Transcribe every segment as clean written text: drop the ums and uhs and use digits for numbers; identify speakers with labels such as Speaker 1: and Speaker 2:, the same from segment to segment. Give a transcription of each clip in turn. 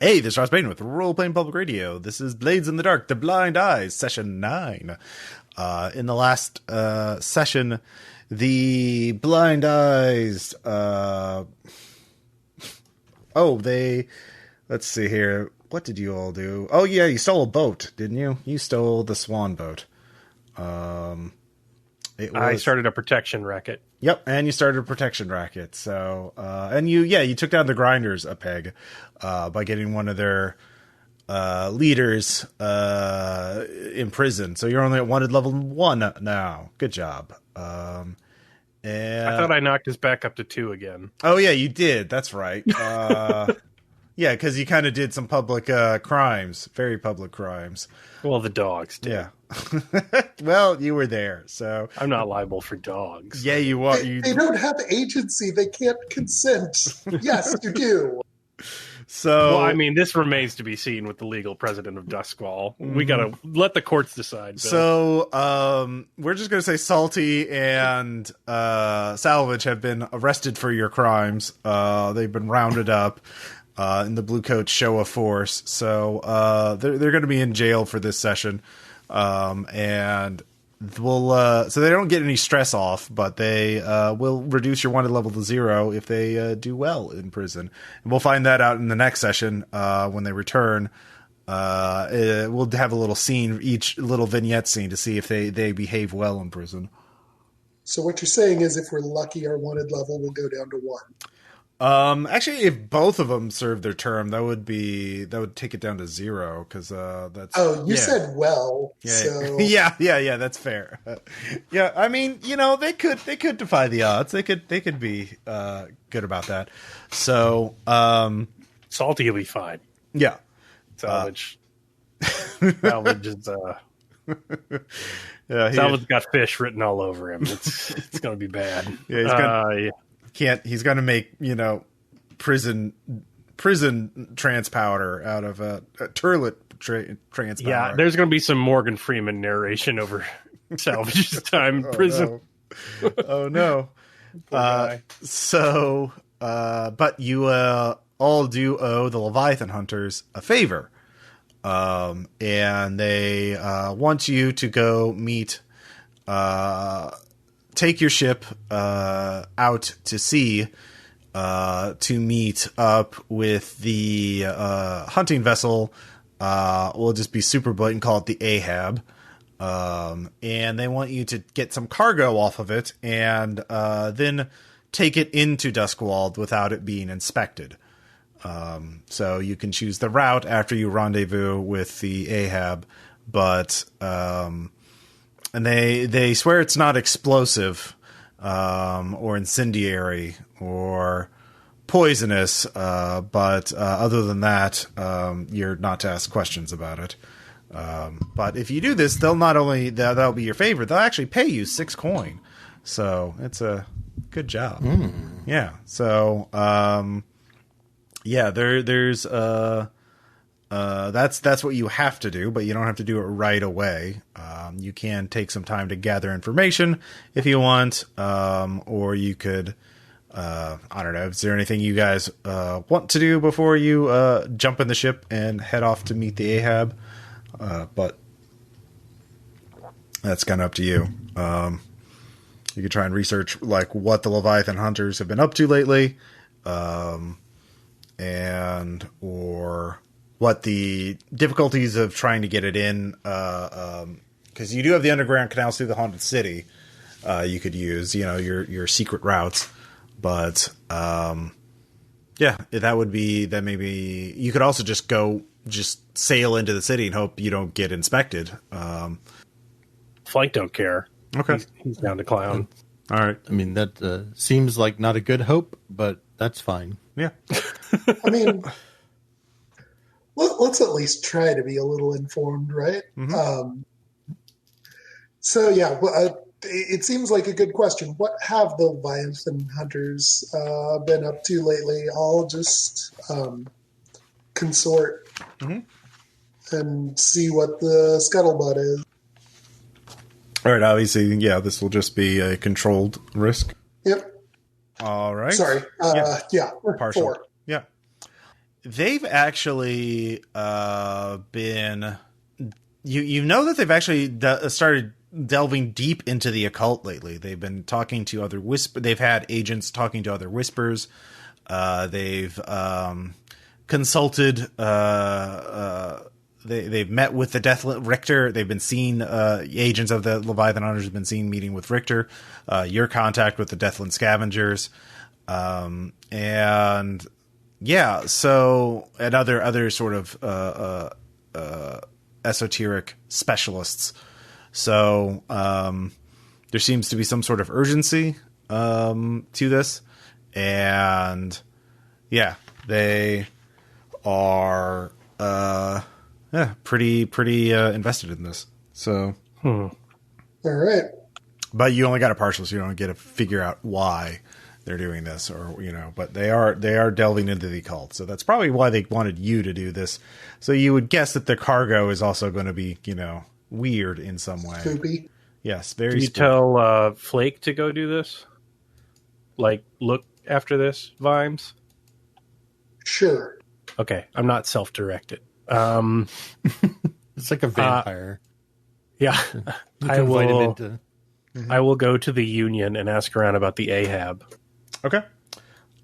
Speaker 1: Hey, this is Ross Bain with Role Playing Public Radio. This is Blades in the Dark, The Blind Eyes, Session 9. In the last session, the Blind Eyes... Let's see here. What did you all do? Oh, yeah, you stole a boat, didn't you? You stole the Swan boat.
Speaker 2: I started a protection racket.
Speaker 1: Yep, and you started a protection racket. So, and you took down the Grinders a peg by getting one of their leaders in prison. So you're only at wanted level 1 now. Good job. And
Speaker 2: I thought I knocked his back up to 2 again.
Speaker 1: Oh yeah, you did. That's right. Yeah, because you kind of did some public crimes, very public crimes.
Speaker 2: Well, the dogs did.
Speaker 1: Yeah. Well, you were there, so
Speaker 2: I'm not liable for dogs.
Speaker 1: Yeah, you are.
Speaker 3: They don't have agency. They can't consent. Yes, you do.
Speaker 1: So,
Speaker 2: well, I mean, this remains to be seen with the legal president of Duskvol. We gotta let the courts decide. Bill.
Speaker 1: So, we're just gonna say Salty and Salvage have been arrested for your crimes. They've been rounded up. In the Blue Coat show of force, so they're going to be in jail for this session, and we'll so they don't get any stress off, but they will reduce your wanted level to 0 if they do well in prison, and we'll find that out in the next session when they return. We'll have a little scene, each little vignette scene, to see if they behave well in prison.
Speaker 3: So what you're saying is, if we're lucky, our wanted level will go down to 1.
Speaker 1: Actually, if both of them serve their term, that would take it down to 0, because that's.
Speaker 3: Oh, you said well.
Speaker 1: Yeah,
Speaker 3: so...
Speaker 1: yeah, that's fair. Yeah, I mean, they could defy the odds. They could be good about that. So,
Speaker 2: Salty will be fine.
Speaker 1: Yeah,
Speaker 2: Salvage. Salvage is.
Speaker 1: Yeah,
Speaker 2: Salvage got fish written all over him. It's going to be bad.
Speaker 1: Yeah, he's gonna. He's going to make, prison trans powder out of a turlet trans powder.
Speaker 2: Yeah, there's going to be some Morgan Freeman narration over Salvage's time in prison.
Speaker 1: No. Oh, no. But you all do owe the Leviathan Hunters a favor. And they want you to go meet... take your ship out to sea to meet up with the hunting vessel. We'll just be super blatant, call it the Ahab. And they want you to get some cargo off of it and then take it into Duskvol without it being inspected. So you can choose the route after you rendezvous with the Ahab, but... and they swear it's not explosive, or incendiary, or poisonous. But other than that, you're not to ask questions about it. But if you do this, they'll not only that'll be your favorite, they'll actually pay you 6 coin. So it's a good job. Yeah. So there's that's what you have to do, but you don't have to do it right away. You can take some time to gather information if you want, or you could, I don't know, is there anything you guys want to do before you jump in the ship and head off to meet the Ahab? But that's kind of up to you. You could try and research like what the Leviathan Hunters have been up to lately, or what the difficulties of trying to get it in, because you do have the underground canals through the haunted city. You could use, your secret routes, but that maybe you could also just sail into the city and hope you don't get inspected.
Speaker 2: Flake don't care.
Speaker 1: Okay,
Speaker 2: he's down to clown.
Speaker 1: All right.
Speaker 4: I mean, that seems like not a good hope, but that's fine.
Speaker 1: Yeah.
Speaker 3: I mean, let's at least try to be a little informed, right?
Speaker 1: Mm-hmm.
Speaker 3: It seems like a good question. What have the Leviathan Hunters been up to lately? I'll just consort and see what the scuttlebutt is.
Speaker 1: All right, obviously, this will just be a controlled risk.
Speaker 3: Yep.
Speaker 1: All right.
Speaker 3: Sorry.
Speaker 1: Partial.
Speaker 3: 4.
Speaker 1: Yeah. they've actually been. You know that they've actually started delving deep into the occult lately. They've been talking to other They've had agents talking to other whispers. They've consulted. They've met with the Death Richter. They've been seen. Agents of the Leviathan Hunters have been seen meeting with Richter. Your contact with the Deathland Scavengers, and yeah. So and other sort of esoteric specialists. So there seems to be some sort of urgency to this, and yeah, they are pretty invested in this. So
Speaker 3: all right,
Speaker 1: but you only got a partial, so you don't get to figure out why they're doing this, or but they are delving into the occult. So that's probably why they wanted you to do this. So you would guess that the cargo is also going to be weird in some way.
Speaker 3: Spoopy.
Speaker 1: Yes, very.
Speaker 2: Do you
Speaker 1: spooky.
Speaker 2: tell Flake to go do this? Like, look after this, Vimes?
Speaker 3: Sure.
Speaker 2: Okay, I'm not self-directed.
Speaker 4: It's like a vampire.
Speaker 2: Yeah,
Speaker 4: You
Speaker 2: I
Speaker 4: can invite him
Speaker 2: will.
Speaker 4: into.
Speaker 2: I will go to the Union and ask around about the Ahab.
Speaker 1: Okay.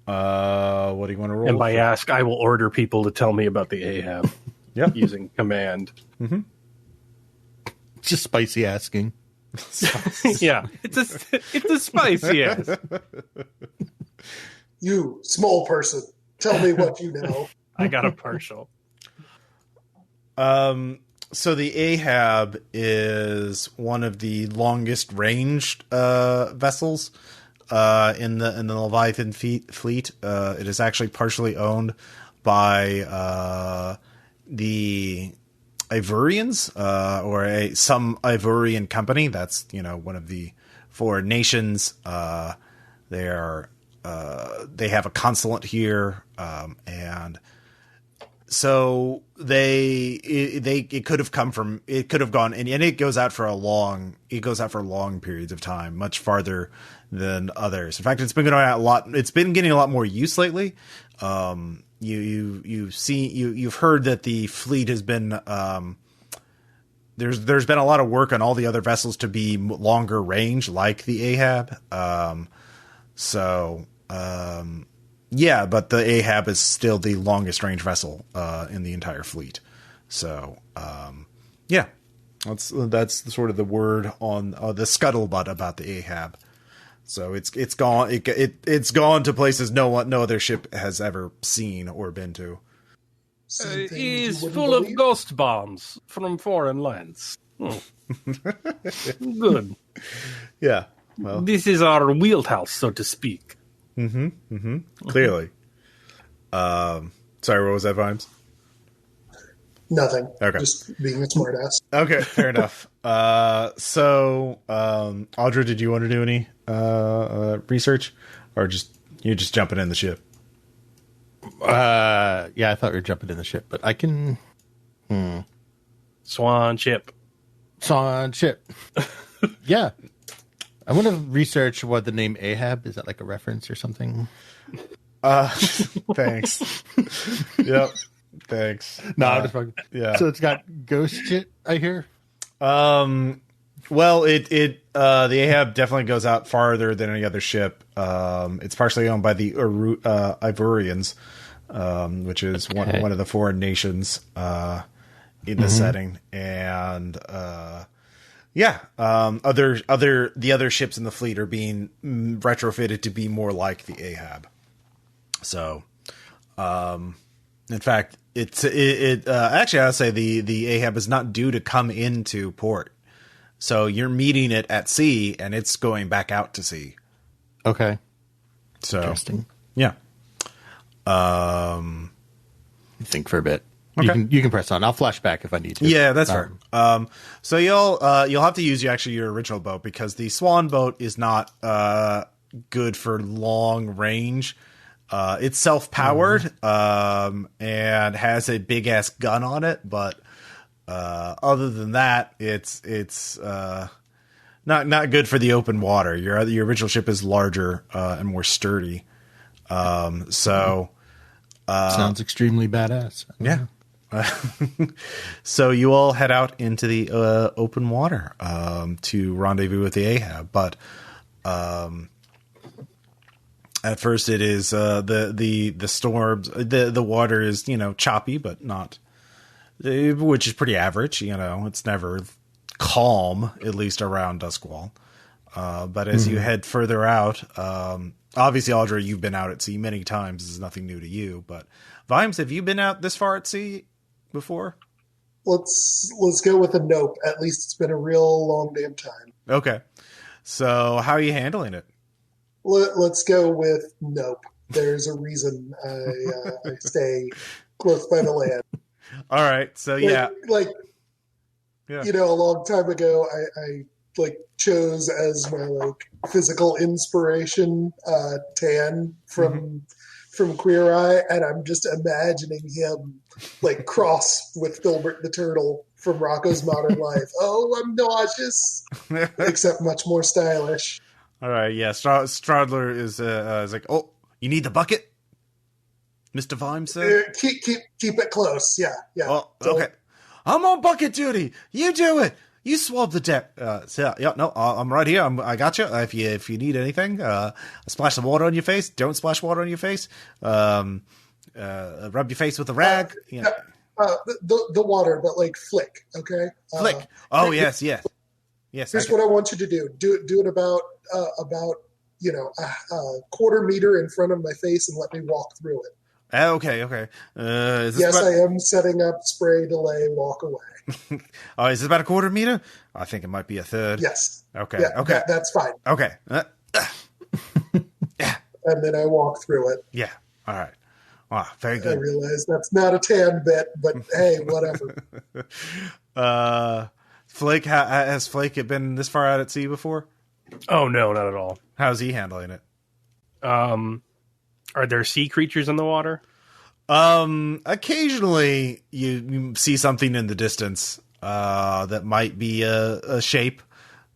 Speaker 1: What do you want to roll?
Speaker 2: And by ask, I will order people to tell me about the Ahab.
Speaker 1: Yep.
Speaker 2: Using command.
Speaker 4: Just spicy asking.
Speaker 2: Yeah, it's a spicy yes.
Speaker 3: You, small person, tell me what you know.
Speaker 2: I got a partial.
Speaker 1: So the Ahab is one of the longest ranged vessels in the Leviathan fleet. It is actually partially owned by the Ivorians, or some Ivorian company. That's one of the foreign nations. They have a consulate here, and so it could have gone, and it goes out for long periods of time, much farther than others. In fact, it's been going out a lot. It's been getting a lot more use lately. You've heard that the fleet has been, there's been a lot of work on all the other vessels to be longer range, like the Ahab. Yeah, but the Ahab is still the longest range vessel in the entire fleet. So, yeah, that's sort of the word on the scuttlebutt about the Ahab. So it's gone. It's gone to places no other ship has ever seen or been to.
Speaker 3: Seen things you
Speaker 2: He's
Speaker 3: wouldn't
Speaker 2: full of
Speaker 3: believe.
Speaker 2: ghost bombs from foreign lands. Good.
Speaker 1: Yeah. Well,
Speaker 2: This is our wheelhouse, so to speak.
Speaker 1: clearly. Sorry, what was that, Vimes?
Speaker 3: Nothing.
Speaker 1: Okay.
Speaker 3: Just being a smartass.
Speaker 1: Okay, fair enough. So, Audra, did you want to do any research, or you're just jumping in the ship?
Speaker 4: Yeah, I thought we were jumping in the ship, but I can.
Speaker 2: Swan ship.
Speaker 4: Swan ship. Yeah. I want to research what the name Ahab is. That like a reference or something?
Speaker 1: Thanks. Yep. Thanks.
Speaker 4: No, I'm just fucking.
Speaker 1: Yeah.
Speaker 4: So it's got ghost shit, I hear.
Speaker 1: Well, the Ahab definitely goes out farther than any other ship. It's partially owned by the Ivorians, which is one of the foreign nations in the setting, and the other ships in the fleet are being retrofitted to be more like the Ahab. So, in fact, actually, I'll say the Ahab is not due to come into port. So you're meeting it at sea, and it's going back out to sea.
Speaker 4: Okay.
Speaker 1: So
Speaker 4: Interesting.
Speaker 1: yeah.
Speaker 4: Think for a bit.
Speaker 1: Okay.
Speaker 4: You can press on. I'll flash back if I need to.
Speaker 1: Yeah, that's fair. So you'll have to use your original boat, because the Swan boat is not good for long range. It's self-powered and has a big ass gun on it, but other than that, it's not good for the open water. Your original ship is larger and more sturdy. So
Speaker 4: Sounds extremely badass.
Speaker 1: Yeah. So you all head out into the open water to rendezvous with the Ahab, but at first it is the storms. The water is choppy, but not, which is pretty average. It's never calm, at least around Duskvol. But as you head further out, obviously, Audra, you've been out at sea many times. This is nothing new to you. But Vimes, have you been out this far at sea before?
Speaker 3: Let's go with a nope. At least it's been a real long damn time.
Speaker 1: Okay. So how are you handling it?
Speaker 3: Let's go with nope. There's a reason I stay close by the land.
Speaker 1: All right. So yeah.
Speaker 3: A long time ago, I chose as my physical inspiration Tan from Queer Eye, and I'm just imagining him cross with Filbert the Turtle from Rocco's Modern Life. Oh, I'm nauseous, except much more stylish.
Speaker 1: All right, yeah. Stradler is like, oh, you need the bucket, Mr. Vimes said.
Speaker 3: Keep it close. Yeah.
Speaker 1: Oh, okay. I'm on bucket duty. You do it. You swab the deck. I'm right here. I got you. If you need anything, splash some water on your face. Don't splash water on your face. Rub your face with a rag.
Speaker 3: The water, but Flick. Okay.
Speaker 1: Flick. Oh yes.
Speaker 3: Here's what I want you to do. Do it about a quarter meter in front of my face and let me walk through it.
Speaker 1: Okay.
Speaker 3: Yes, I am setting up spray, delay, walk away.
Speaker 1: Oh, is it about a quarter meter? I think it might be a third.
Speaker 3: Yes.
Speaker 1: Okay.
Speaker 3: Yeah,
Speaker 1: okay.
Speaker 3: That's fine.
Speaker 1: Okay.
Speaker 3: Yeah. And then I walk through it.
Speaker 1: Yeah. All right. Wow. Very good.
Speaker 3: I realize that's not a Tan bit, but hey, whatever.
Speaker 1: Flake, has Flake been this far out at sea before?
Speaker 2: Oh, no, not at all.
Speaker 1: How's he handling it?
Speaker 2: Are there sea creatures in the water?
Speaker 1: Occasionally you see something in the distance that might be a shape.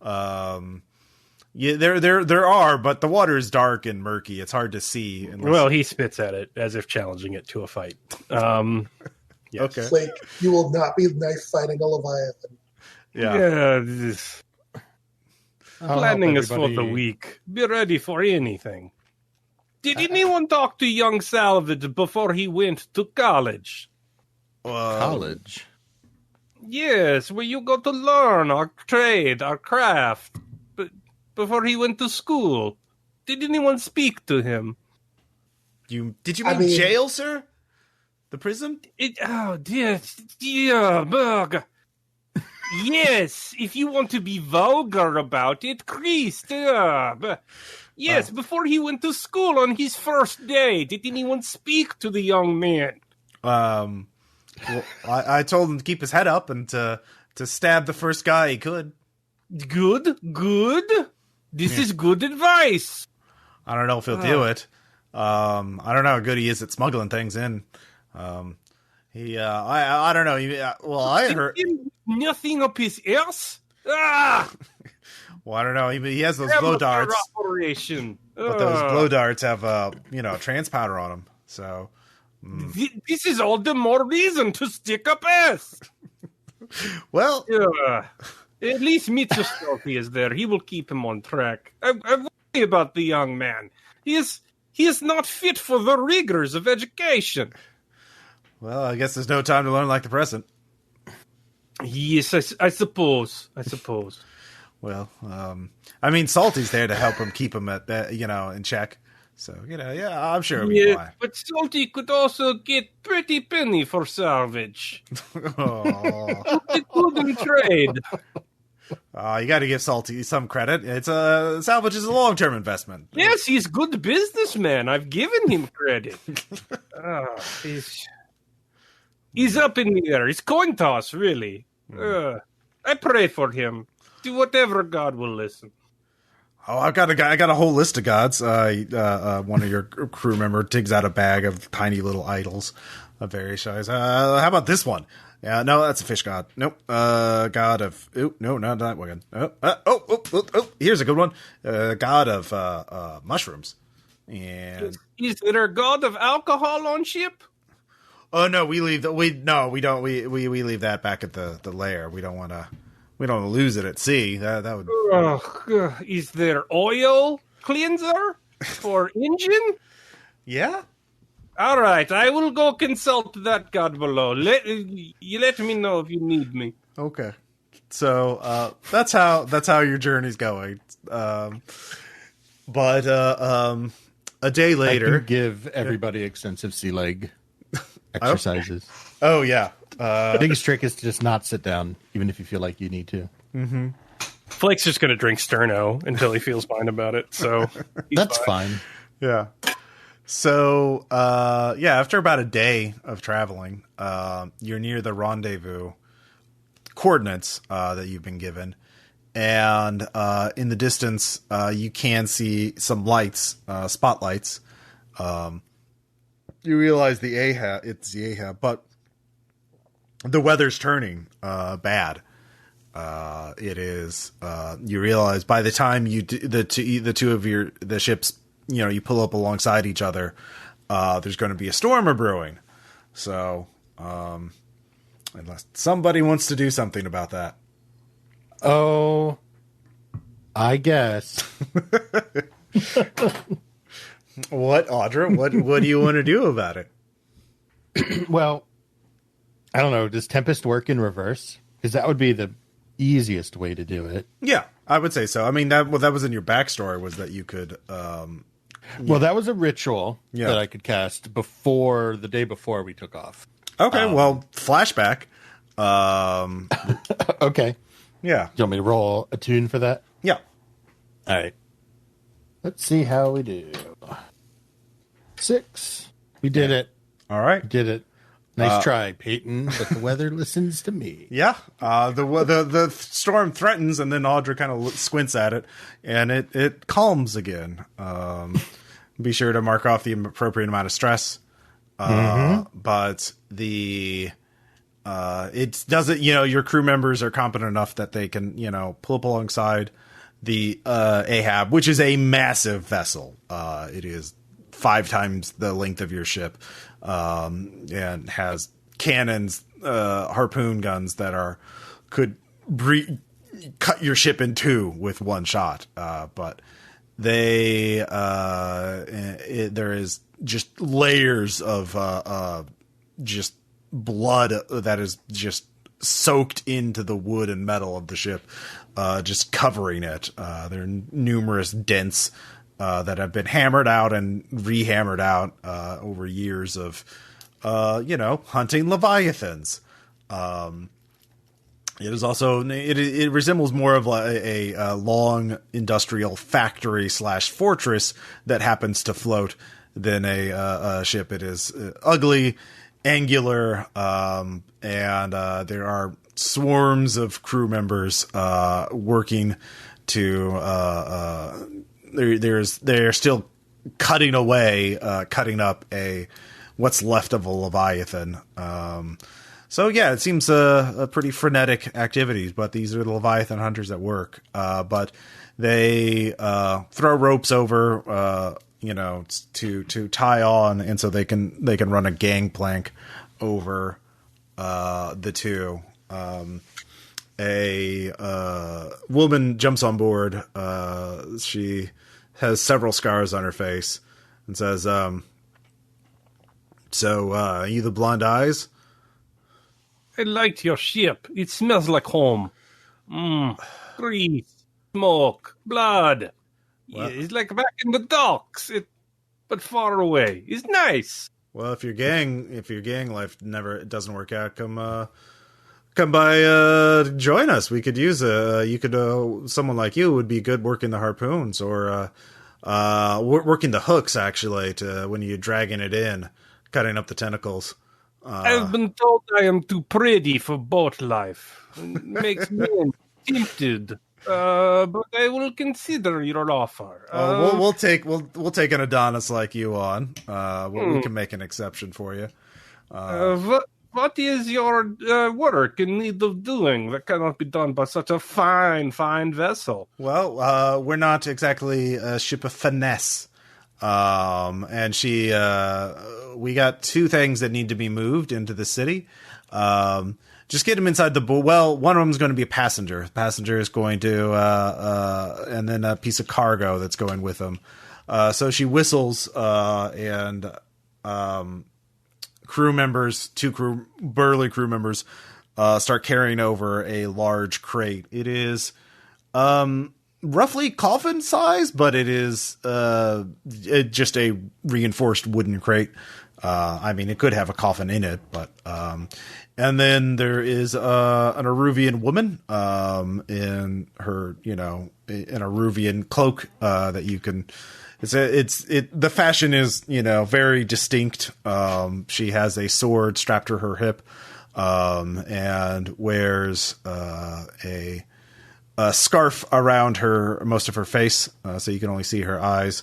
Speaker 1: Yeah, there are, but the water is dark and murky. It's hard to see.
Speaker 2: Well, he spits at it as if challenging it to a fight. Yes.
Speaker 1: Okay.
Speaker 3: Flake, you will not be knife fighting a Leviathan.
Speaker 1: Yeah.
Speaker 2: Planning is for the weak. Be ready for anything. Did anyone talk to young Salvage before he went to college?
Speaker 4: College?
Speaker 2: Yes, where you go to learn our trade, our craft. But before he went to school, did anyone speak to him?
Speaker 1: Did you mean jail, sir? The prison?
Speaker 2: Dear Birk. Yes, if you want to be vulgar about it, Christ. Yes, before he went to school on his first day, did anyone speak to the young man?
Speaker 1: Well, I told him to keep his head up and to stab the first guy he could.
Speaker 2: Good. This is good advice.
Speaker 1: I don't know if he'll do it. I don't know how good he is at smuggling things in. I don't know. I heard
Speaker 2: nothing up his ass.
Speaker 1: Well, I don't know. He has those glow darts.
Speaker 2: Operation.
Speaker 1: But those glow darts have trans powder on them. So
Speaker 2: this is all the more reason to stick up ass.
Speaker 1: Well,
Speaker 2: at least Mr. Stealthy is there. He will keep him on track. I worry about the young man. He is not fit for the rigors of education.
Speaker 1: Well, I guess there's no time to learn like the present.
Speaker 2: Yes, I suppose.
Speaker 1: Well, Salty's there to help him keep him at in check. So I'm sure it'll be fine.
Speaker 2: But Salty could also get pretty penny for Salvage. It's good in trade.
Speaker 1: You got to give Salty some credit. It's Salvage is a long-term investment.
Speaker 2: Yes, he's a good businessman. I've given him credit. He's up in the air. It's coin toss, really. I pray for him. Do whatever God will listen.
Speaker 1: Oh, I got a whole list of gods. One of your crew member digs out a bag of tiny little idols of various size. How about this one? Yeah, no, that's a fish god. Nope. God of no, not that one. Here's a good one. God of mushrooms. And
Speaker 2: is there a god of alcohol on ship?
Speaker 1: oh no, we leave we don't leave that back at the lair. We don't want to lose it at sea. That would.
Speaker 2: Is there oil cleanser for engine?
Speaker 1: Yeah.
Speaker 2: All right, I will go consult that god below. Let me know if you need me.
Speaker 1: Okay. So that's how your journey's going. But a day later,
Speaker 4: I can give everybody extensive sea leg exercises.
Speaker 1: Oh yeah.
Speaker 4: The biggest trick is to just not sit down, even if you feel like you need to.
Speaker 1: Mm-hmm.
Speaker 2: Flake's just going to drink Sterno until he feels fine about it. So
Speaker 4: that's fine.
Speaker 1: Yeah. So after about a day of traveling, you're near the rendezvous coordinates that you've been given. And in the distance, you can see some lights, spotlights. You realize it's the Ahab, but the weather's turning bad. It is. You realize by the time the two of the ships, you pull up alongside each other, there's going to be a storm brewing. So, unless somebody wants to do something about that.
Speaker 4: Oh, I guess.
Speaker 1: What, Audra? What do you want to do about it?
Speaker 4: Well, I don't know. Does Tempest work in reverse? Because that would be the easiest way to do it.
Speaker 1: Yeah, I would say so. I mean, that was in your backstory, was that you could.
Speaker 4: Well, that was a ritual that I could cast the day before we took off.
Speaker 1: Okay, well, flashback.
Speaker 4: Okay.
Speaker 1: Yeah.
Speaker 4: Do you want me to roll a tune for that?
Speaker 1: Yeah.
Speaker 4: All right. Let's see how we do. 6. We did it.
Speaker 1: All right.
Speaker 4: We did it. Nice try, Peyton, but the weather listens to me.
Speaker 1: Yeah. The storm threatens, and then Audra kind of squints at it, and it calms again. Be sure to mark off the appropriate amount of stress. But it doesn't, your crew members are competent enough that they can, pull up alongside the Ahab, which is a massive vessel. It is 5 times the length of your ship, and has cannons, harpoon guns that could cut your ship in 2 with one shot. But there is just layers of just blood that is just soaked into the wood and metal of the ship, just covering it. There are numerous dents that have been hammered out and rehammered out over years of hunting leviathans. It is also it resembles more of a long industrial factory / fortress that happens to float than a ship. It is ugly, angular, and there are swarms of crew members working to. They're still cutting up what's left of a leviathan. So yeah, it seems a pretty frenetic activities, but these are the leviathan hunters at work. But they throw ropes over, to tie on, and so they can run a gangplank over the two. A woman jumps on board. She has several scars on her face and says, "So, you the Blonde Eyes?"
Speaker 2: I liked your ship. It smells like home. Grease, smoke, blood. Yeah, it's like back in the docks, but far away. It's nice.
Speaker 1: Well, if your gang life doesn't work out, come by, join us. We could use someone like you would be good working the harpoons or working the hooks, actually, to when you're dragging it in, cutting up the tentacles.
Speaker 2: I've been told I am too pretty for boat life. It makes me tempted. But I will consider your offer.
Speaker 1: We'll take an Adonis like you on. We can make an exception for you.
Speaker 2: What is your work in need of doing that cannot be done by such a fine vessel?
Speaker 1: Well, we're not exactly a ship of finesse. And we got 2 things that need to be moved into the city. Just get them inside the well, one of them is going to be a passenger. The passenger is going to, and then a piece of cargo that's going with them. So she whistles, and crew members, 2 burly crew members, start carrying over a large crate. It is, roughly coffin size, but it is, just a reinforced wooden crate. I mean, it could have a coffin in it, but, and then there is, an Aruvian woman, in her, in a Aruvian cloak, that you can, the fashion is, very distinct. She has a sword strapped to her hip, and wears, a scarf around most of her face, so you can only see her eyes.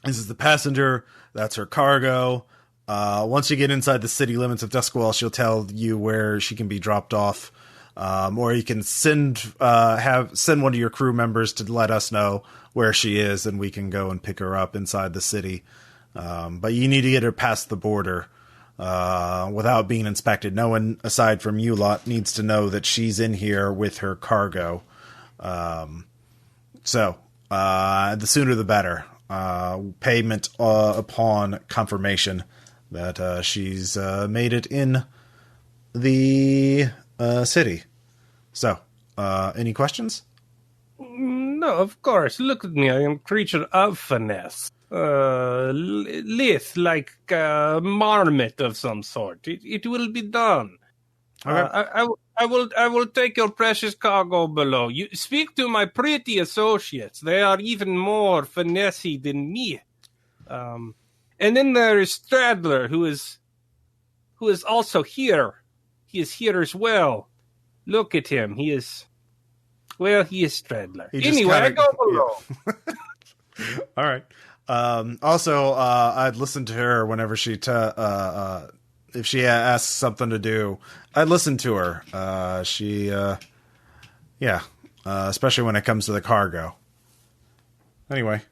Speaker 1: This is the passenger. That's her cargo. Once you get inside the city limits of Duskvol, she'll tell you where she can be dropped off. Or you can send one of your crew members to let us know where she is, and we can go and pick her up inside the city. But you need to get her past the border, without being inspected. No one aside from you lot needs to know that she's in here with her cargo. So the sooner the better. Payment upon confirmation that she's made it in the city. So, any questions?
Speaker 2: No, of course. Look at me. I am a creature of finesse. Lithe, like a marmot of some sort. It will be done. Okay. I will take your precious cargo below. You speak to my pretty associates. They are even more finessey than me. And then there is Stradler, who is also here. He is here as well. Look at him. He is Stradler. Anyway, I go below.
Speaker 1: Yeah. All right. Also, I'd listen to her whenever she if she asks something to do, I'd listen to her. Especially when it comes to the cargo. Anyway,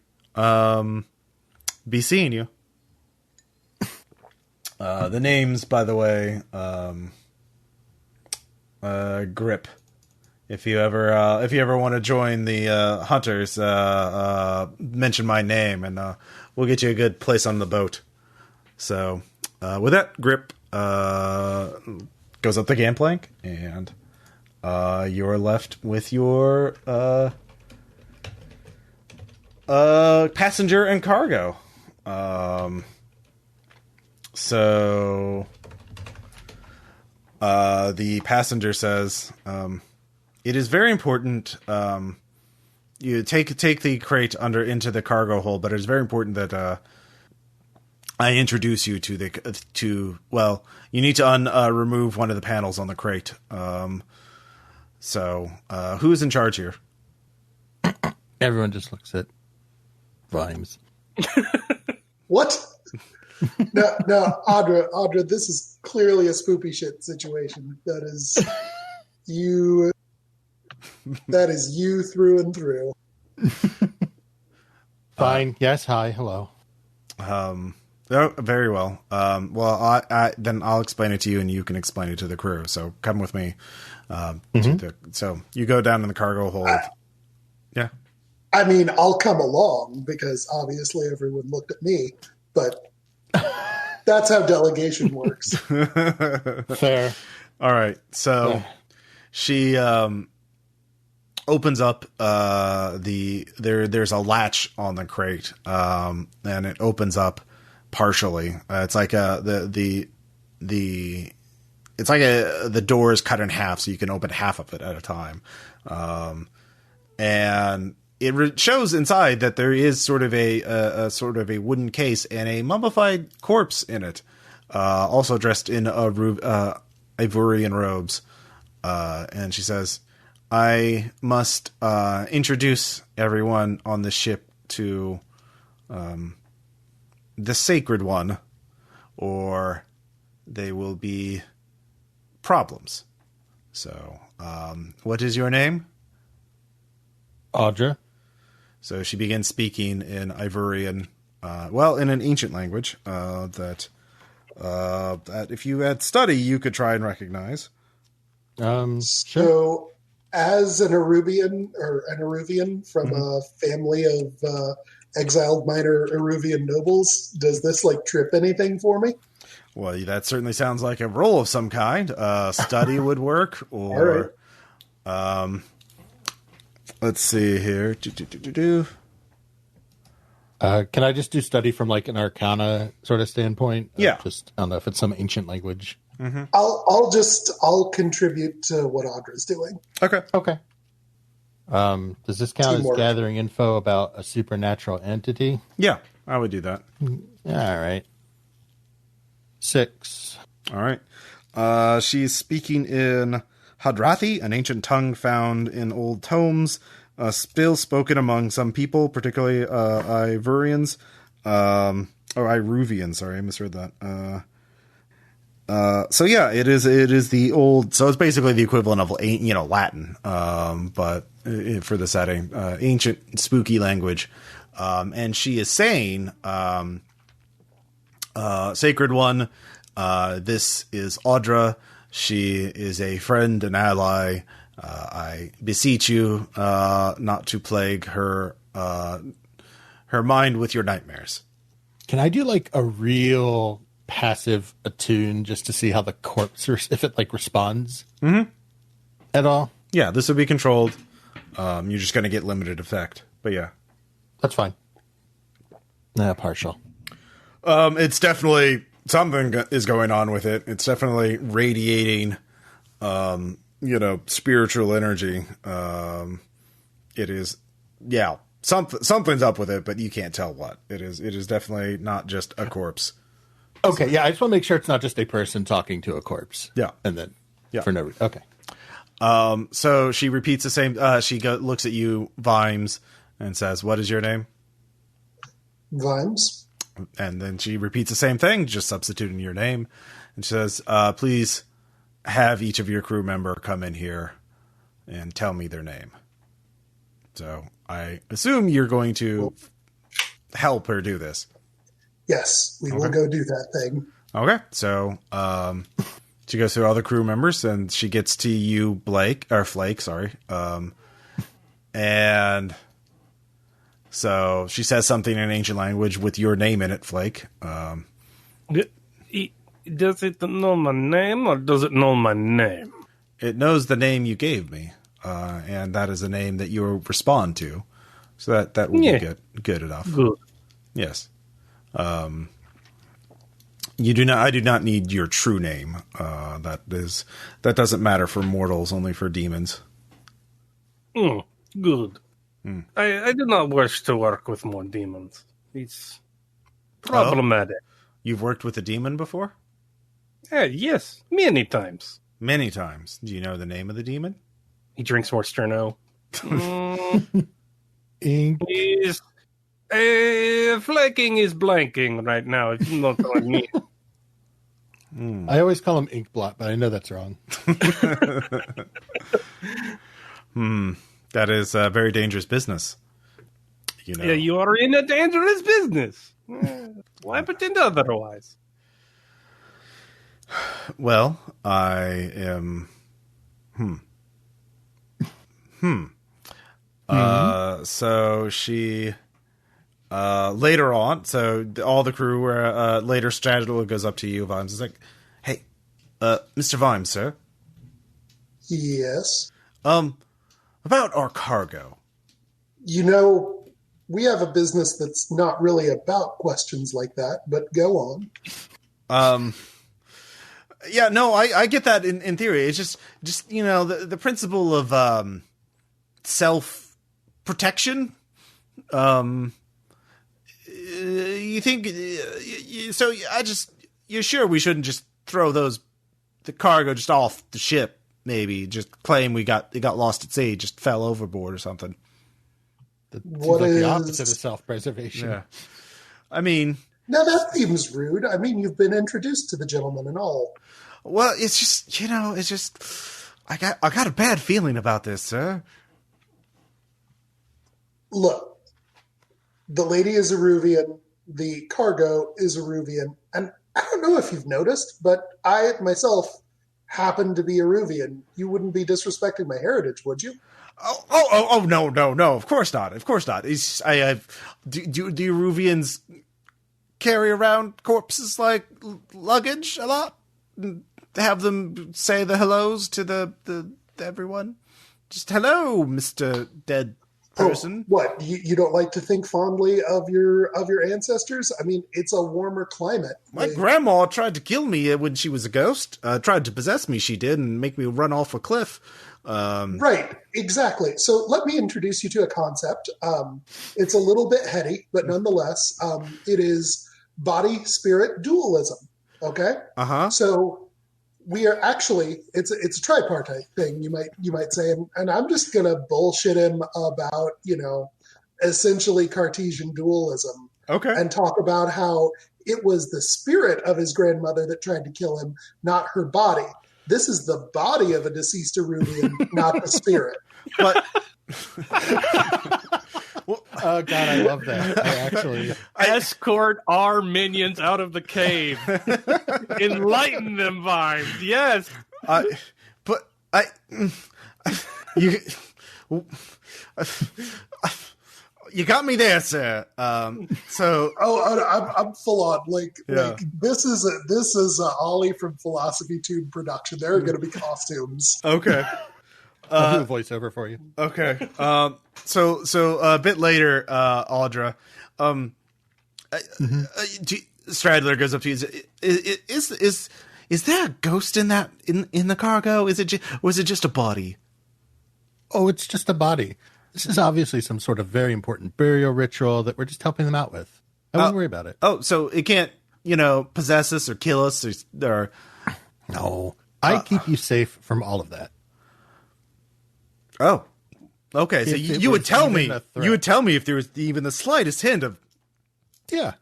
Speaker 1: be seeing you. The names, by the way, Grip. If you ever want to join the hunters, mention my name, and we'll get you a good place on the boat. So, with that, Grip goes up the gangplank, and you're left with your passenger and cargo. So the passenger says, it is very important. You take the crate into the cargo hold, but it's very important that I introduce you to you need to remove one of the panels on the crate. So who's in charge here?
Speaker 4: Everyone just looks at Vimes.
Speaker 3: What? No, Audra, this is clearly a spoopy shit situation. That is you. That is you through and through.
Speaker 4: Fine. Yes. Hi. Hello.
Speaker 1: Oh, very well. Then I'll explain it to you, and you can explain it to the crew. So come with me. So you go down in the cargo hold. Yeah.
Speaker 3: I mean, I'll come along because obviously everyone looked at me, but that's how delegation works.
Speaker 4: Fair.
Speaker 1: All right. So she opens up there's a latch on the crate, and it opens up partially. It's like the door is cut in half, so you can open half of it at a time. And it shows inside that there is sort of a wooden case and a mummified corpse in it, also dressed in Ivorian robes. And she says, I must introduce everyone on the ship to the Sacred One, or they will be problems. So, what is your name?
Speaker 4: Audra.
Speaker 1: So she begins speaking in Ivorian, in an ancient language that if you had study, you could try and recognize.
Speaker 3: So,
Speaker 4: Sure.
Speaker 3: as an Eruvian from a family of exiled minor Eruvian nobles, does this trip anything for me?
Speaker 1: Well, that certainly sounds like a role of some kind. Study would work, or let's see here.
Speaker 4: Can I just do study from an Arcana sort of standpoint?
Speaker 1: Yeah.
Speaker 4: Just I don't know if it's some ancient language.
Speaker 1: Mm-hmm.
Speaker 3: I'll contribute to what Audra's doing.
Speaker 1: Okay.
Speaker 4: Does this count as gathering info about a supernatural entity?
Speaker 1: Yeah, I would do that.
Speaker 4: All right. 6.
Speaker 1: All right. She's speaking in Hadrathi, an ancient tongue found in old tomes, still spoken among some people, particularly Ivorians, or Iruvians. Sorry, I misread that. It is the old. So it's basically the equivalent of Latin, but for the setting, ancient spooky language, and she is saying, "Sacred One, this is Audra. She is a friend and ally. I beseech you not to plague her mind with your nightmares."
Speaker 4: Can I do a real passive attune just to see how the corpse, if it responds at all?
Speaker 1: Yeah, this would be controlled. You're just going to get limited effect, but yeah,
Speaker 4: that's fine. Partial.
Speaker 1: It's definitely something is going on with it. It's definitely radiating, spiritual energy. It is, something's up with it, but you can't tell what it is. It is definitely not just a corpse.
Speaker 4: Okay, yeah, I just want to make sure it's not just a person talking to a corpse.
Speaker 1: Yeah.
Speaker 4: And then, for no reason. Okay.
Speaker 1: So she repeats the same, looks at you, Vimes, and says, "What is your name?"
Speaker 3: Vimes.
Speaker 1: And then she repeats the same thing, just substituting your name. And she says, "Please have each of your crew member come in here and tell me their name." So I assume you're going to help her do this.
Speaker 3: Yes, we will go do that thing.
Speaker 1: Okay, so she goes through all the crew members, and she gets to you, Flake, sorry. And so she says something in ancient language with your name in it, Flake.
Speaker 2: Does it know my name, or does it know my name?
Speaker 1: It knows the name you gave me, and that is a name that you will respond to. So that will be good enough.
Speaker 2: Good.
Speaker 1: Yes. You do not. I do not need your true name. That doesn't matter for mortals, only for demons.
Speaker 2: Good. I do not wish to work with more demons. It's problematic.
Speaker 1: Oh, you've worked with a demon before?
Speaker 2: Yes, many times.
Speaker 1: Many times. Do you know the name of the demon?
Speaker 2: He drinks more Sterno.
Speaker 4: Ink.
Speaker 2: He's flaking is blanking right now, if you know what I mean.
Speaker 4: I always call him ink blot, but I know that's wrong.
Speaker 1: That is a very dangerous business.
Speaker 2: Yeah, you are in a dangerous business. Why pretend otherwise?
Speaker 1: Well, I am. So she. Later on, so all the crew were later. Straddle goes up to you, Vimes. Is like, "Hey, Mr. Vimes, sir."
Speaker 3: Yes.
Speaker 1: About our cargo.
Speaker 3: We have a business that's not really about questions like that, but go on.
Speaker 1: Yeah, no, I get that in theory. It's just the principle of self protection. You think so? You're sure we shouldn't just throw the cargo just off the ship? Maybe just claim it got lost at sea, just fell overboard or something.
Speaker 4: That seems like the opposite of self-preservation.
Speaker 1: Yeah. I mean,
Speaker 3: now that seems rude. I mean, you've been introduced to the gentleman and all.
Speaker 1: Well, it's just I got a bad feeling about this, sir.
Speaker 3: Look, The lady is Eruvian. The cargo is Eruvian. And I don't know if you've noticed, but I myself happen to be Eruvian. You wouldn't be disrespecting my heritage, would you?
Speaker 1: No, of course not. Of course not. Do the Eruvians carry around corpses like luggage a lot? Have them say the hellos to the everyone? Just hello, Mr. Dead person.
Speaker 3: What? You don't like to think fondly of your ancestors? I mean, it's a warmer climate.
Speaker 1: My grandma tried to kill me when she was a ghost. Tried to possess me, she did, and make me run off a cliff.
Speaker 3: Right, exactly. So let me introduce you to a concept. It's a little bit heady, but nonetheless, it is body-spirit dualism. Okay?
Speaker 1: Uh-huh.
Speaker 3: So we are actually, it's a tripartite thing, you might say, and I'm just going to bullshit him about, essentially Cartesian dualism.
Speaker 1: Okay.
Speaker 3: And talk about how it was the spirit of his grandmother that tried to kill him, not her body. This is the body of a deceased Eruvian, not the spirit.
Speaker 1: But
Speaker 4: oh God, I love that. I
Speaker 2: escort our minions out of the cave. Enlighten them, Vimes. Yes.
Speaker 1: You got me there, sir.
Speaker 3: I'm full on. Like this is a Ollie from Philosophy Tube production. There are going to be costumes.
Speaker 1: Okay.
Speaker 4: I'll do a voiceover for you.
Speaker 1: Okay. So a bit later, Audra, Stradler goes up to you. Is there a ghost in that in the cargo? Was it just a body?
Speaker 4: Oh, it's just a body. This is obviously some sort of very important burial ritual that we're just helping them out with. I wouldn't worry about it.
Speaker 1: Oh, so it can't, possess us or kill us or
Speaker 4: no. I keep you safe from all of that.
Speaker 1: Oh, okay. So you would tell me. You would tell me if there was even the slightest hint of of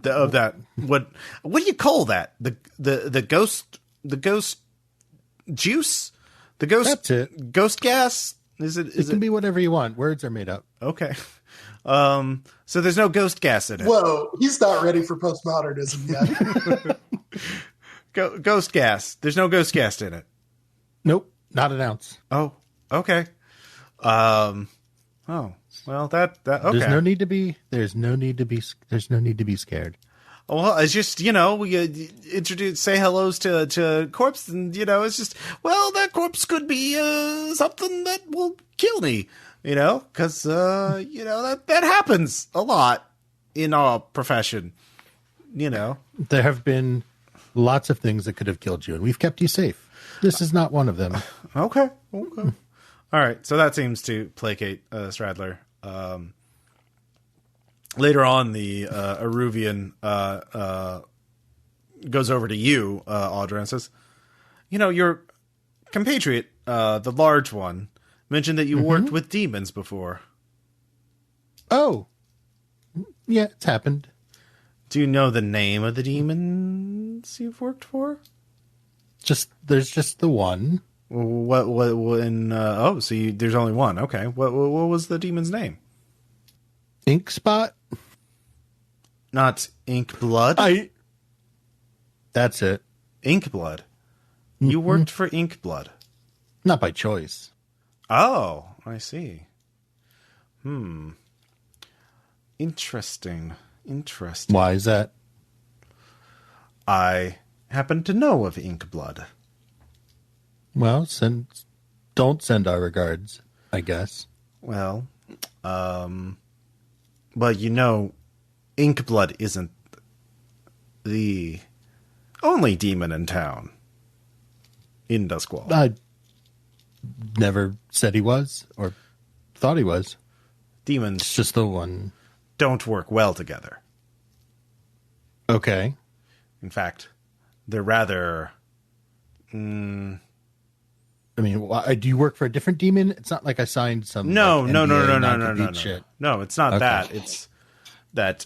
Speaker 1: that. What do you call that? The ghost juice? The ghost.
Speaker 4: That's it.
Speaker 1: Ghost gas. It
Speaker 4: can be whatever you want. Words are made up.
Speaker 1: Okay. So there's no ghost gas in it.
Speaker 3: Whoa, he's not ready for postmodernism
Speaker 1: yet. Ghost gas. There's no ghost gas in it.
Speaker 4: Nope, not an ounce.
Speaker 1: Oh, okay. Oh, well, that okay.
Speaker 4: There's no need to be. There's no need to be scared.
Speaker 1: Well, it's just, we say hellos to corpse, and, it's just, well, that corpse could be something that will kill me, because, that happens a lot in our profession, There
Speaker 4: have been lots of things that could have killed you, and we've kept you safe. This is not one of them.
Speaker 1: Okay. All right, so that seems to placate Stradler. Later on, the Eruvian goes over to you, Audra, and says, your compatriot, the large one, mentioned that you worked with demons before.
Speaker 4: Oh. Yeah, it's happened.
Speaker 1: Do you know the name of the demons you've worked for?
Speaker 4: There's just the one.
Speaker 1: There's only one. Okay. What was the demon's name?
Speaker 4: Ink Spot?
Speaker 1: Not Ink Blood?
Speaker 4: That's it.
Speaker 1: Ink Blood. You worked for Ink Blood.
Speaker 4: Not by choice.
Speaker 1: Oh, I see. Interesting.
Speaker 4: Why is that?
Speaker 1: I happen to know of Ink Blood.
Speaker 4: Well, don't send our regards, I guess.
Speaker 1: Well, but Inkblood isn't the only demon in town in Duskvol.
Speaker 4: I never said he was, or thought he was.
Speaker 1: Demons
Speaker 4: it's just the one.
Speaker 1: Don't work well together.
Speaker 4: Okay.
Speaker 1: In fact, they're rather...
Speaker 4: I mean, do you work for a different demon? It's not like I signed some.
Speaker 1: No.
Speaker 4: Shit.
Speaker 1: No, it's not that. It's that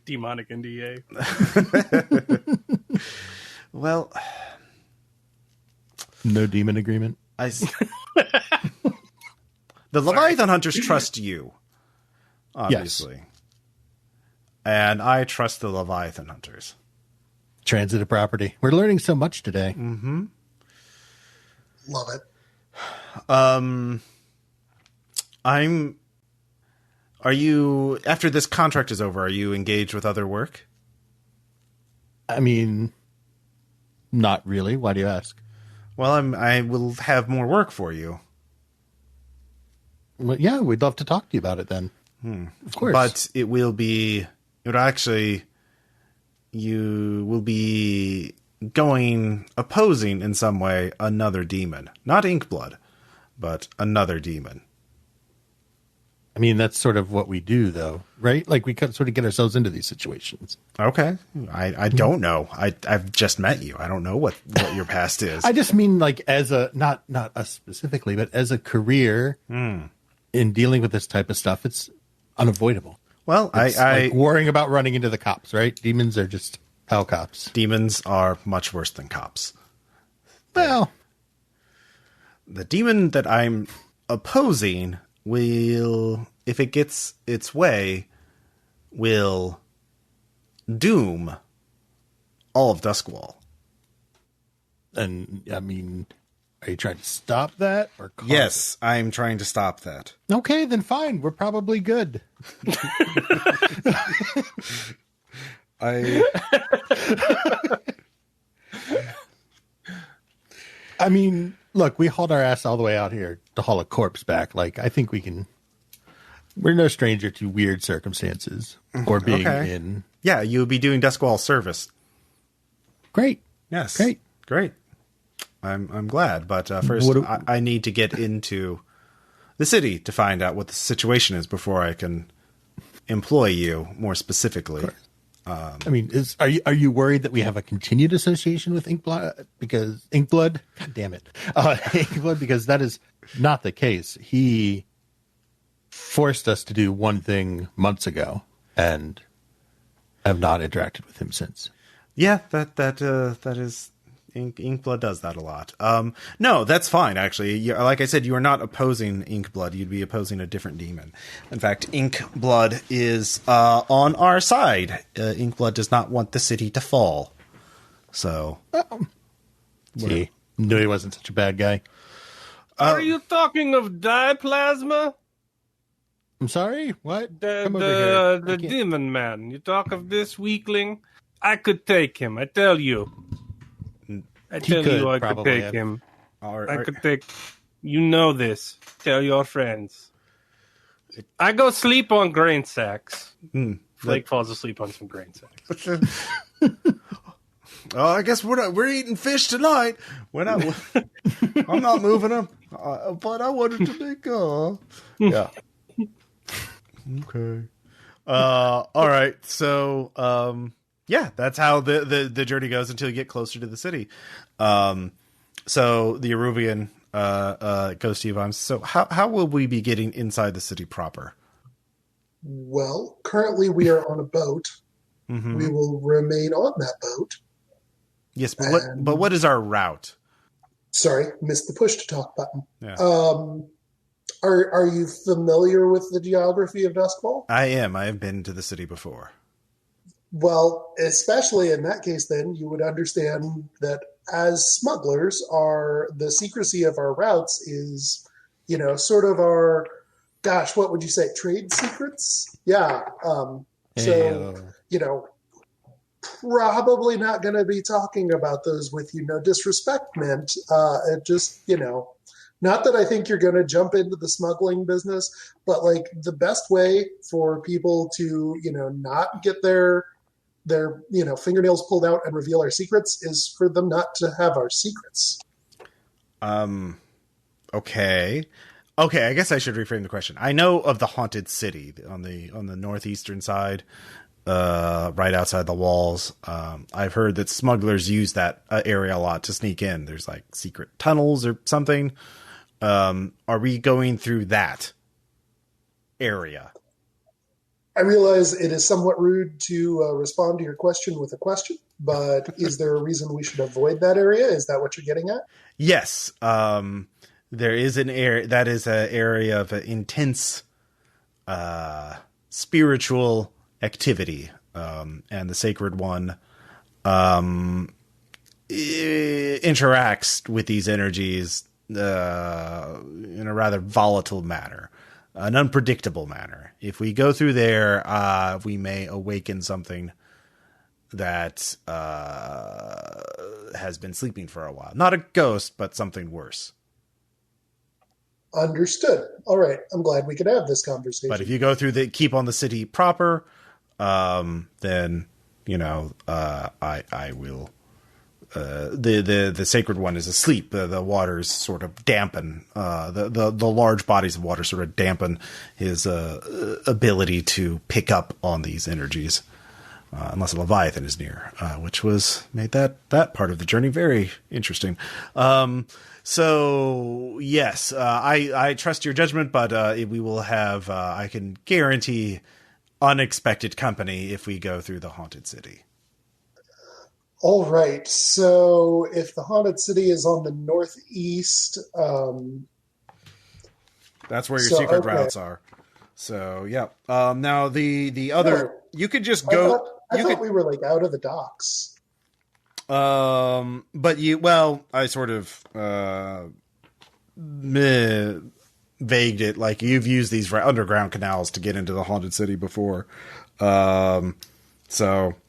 Speaker 2: demonic NDA.
Speaker 1: Well,
Speaker 4: no demon agreement.
Speaker 1: The Leviathan Hunters trust you. obviously. Yes. And I trust the Leviathan hunters.
Speaker 4: Transitive property. We're learning so much today.
Speaker 1: Mm-hmm.
Speaker 3: Love it.
Speaker 1: Are you, after this contract is over, are you engaged with other work?
Speaker 4: I mean, not really. Why do you ask?
Speaker 1: Well, I will have more work for you.
Speaker 4: Well, yeah, we'd love to talk to you about it then. Of course.
Speaker 1: But you will be opposing in some way another demon. Not Inkblood, but another demon.
Speaker 4: I mean, that's sort of what we do, though, right? Like, we sort of get ourselves into these situations.
Speaker 1: Okay. I don't know. I've just met you. I don't know what your past is.
Speaker 4: I just mean, like, as a, not us specifically, but as a career in dealing with this type of stuff, it's unavoidable.
Speaker 1: Well,
Speaker 4: it's like worrying about running into the cops, right? Demons are just hell cops.
Speaker 1: Demons are much worse than cops.
Speaker 4: Well,
Speaker 1: the demon that I'm opposing will, if it gets its way, will doom all of Duskvol.
Speaker 4: And, I mean, are you trying to stop that? Or
Speaker 1: yes, I'm trying to stop that.
Speaker 4: Okay, then fine. We're probably good. I mean, look, we hauled our ass all the way out here to haul a corpse back. Like, I think we can. We're no stranger to weird circumstances or being in.
Speaker 1: Yeah, you'll be doing Duskvol service.
Speaker 4: Great.
Speaker 1: Yes.
Speaker 4: Great.
Speaker 1: I'm glad, but first I need to get into the city to find out what the situation is before I can employ you more specifically.
Speaker 4: I mean, are you worried that we have a continued association with Inkblood? Because Inkblood, God damn it, Inkblood, because that is not the case. He forced us to do one thing months ago, and have not interacted with him since.
Speaker 1: Yeah, that is. Inkblood does that a lot. No, that's fine, actually. Like I said, you are not opposing Inkblood. You'd be opposing a different demon. In fact, Inkblood is on our side. Inkblood does not want the city to fall. So.
Speaker 4: See, knew he wasn't such a bad guy.
Speaker 2: Are you talking of Diplasma?
Speaker 4: I'm sorry? What?
Speaker 2: The demon man. You talk of this weakling? I could take him, I tell you. I could take him. I could take. You know this. Tell your friends. I go sleep on grain sacks. Flake falls asleep on some grain sacks.
Speaker 1: Oh, I guess we're eating fish tonight. I'm not moving them, but I wanted to make. Yeah. Okay. All right. So. Yeah, that's how the journey goes until you get closer to the city. So the Eruvian goes to you, Vimes. So how will we be getting inside the city proper?
Speaker 3: Well, currently we are on a boat. Mm-hmm. We will remain on that boat.
Speaker 1: Yes, but what is our route?
Speaker 3: Sorry, missed the push to talk button.
Speaker 1: Yeah.
Speaker 3: Are you familiar with the geography of Duskvol?
Speaker 1: I am. I have been to the city before.
Speaker 3: Well, especially in that case, then you would understand that as smugglers, the secrecy of our routes is, sort of our, gosh, what would you say, trade secrets? Yeah. Probably not going to be talking about those with you. No disrespect meant. It just, not that I think you're going to jump into the smuggling business, but like the best way for people to, not get their fingernails pulled out and reveal our secrets is for them not to have our secrets.
Speaker 1: Okay. I guess I should reframe the question. I know of the haunted city on the northeastern side, right outside the walls. I've heard that smugglers use that area a lot to sneak in. There's like secret tunnels or something. Are we going through that area?
Speaker 3: I realize it is somewhat rude to respond to your question with a question, but is there a reason we should avoid that area? Is that what you're getting at?
Speaker 1: Yes. There is an area that is an area of intense spiritual activity, and the Sacred One interacts with these energies in a rather volatile manner, an unpredictable manner. If we go through there, we may awaken something that has been sleeping for a while. Not a ghost, but something worse.
Speaker 3: Understood. All right. I'm glad we could have this conversation.
Speaker 1: But if you go through keep on the city proper, then, I will, the Sacred One is asleep. The waters sort of dampen, the large bodies of water sort of dampen his, ability to pick up on these energies. Unless a Leviathan is near, which made that part of the journey very interesting. So yes, I trust your judgment, but we will have, I can guarantee unexpected company if we go through the haunted city.
Speaker 3: All right. So if the haunted city is on the northeast,
Speaker 1: that's where your secret routes are. So yeah. Now the other, you could just go.
Speaker 3: I thought we were like out of the docks.
Speaker 1: But I sort of vagued it. Like, you've used these underground canals to get into the haunted city before. So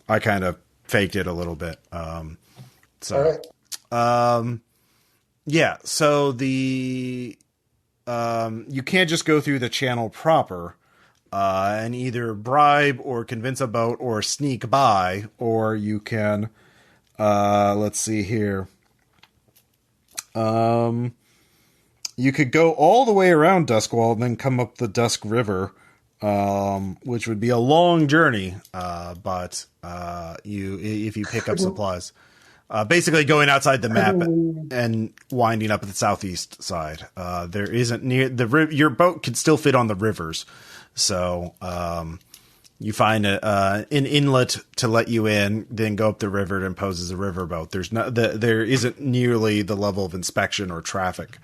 Speaker 1: I kind of faked it a little bit.
Speaker 3: All right.
Speaker 1: Yeah. So you can't just go through the channel proper. And either bribe or convince a boat or sneak by, or you can, let's see here. You could go all the way around Duskvol and then come up the Dusk River, which would be a long journey. But if you pick up supplies, basically going outside the map and winding up at the southeast side, there isn't near your boat can still fit on the rivers. So, you find an inlet to let you in, then go up the river and pose as a riverboat. There isn't nearly the level of inspection or traffic,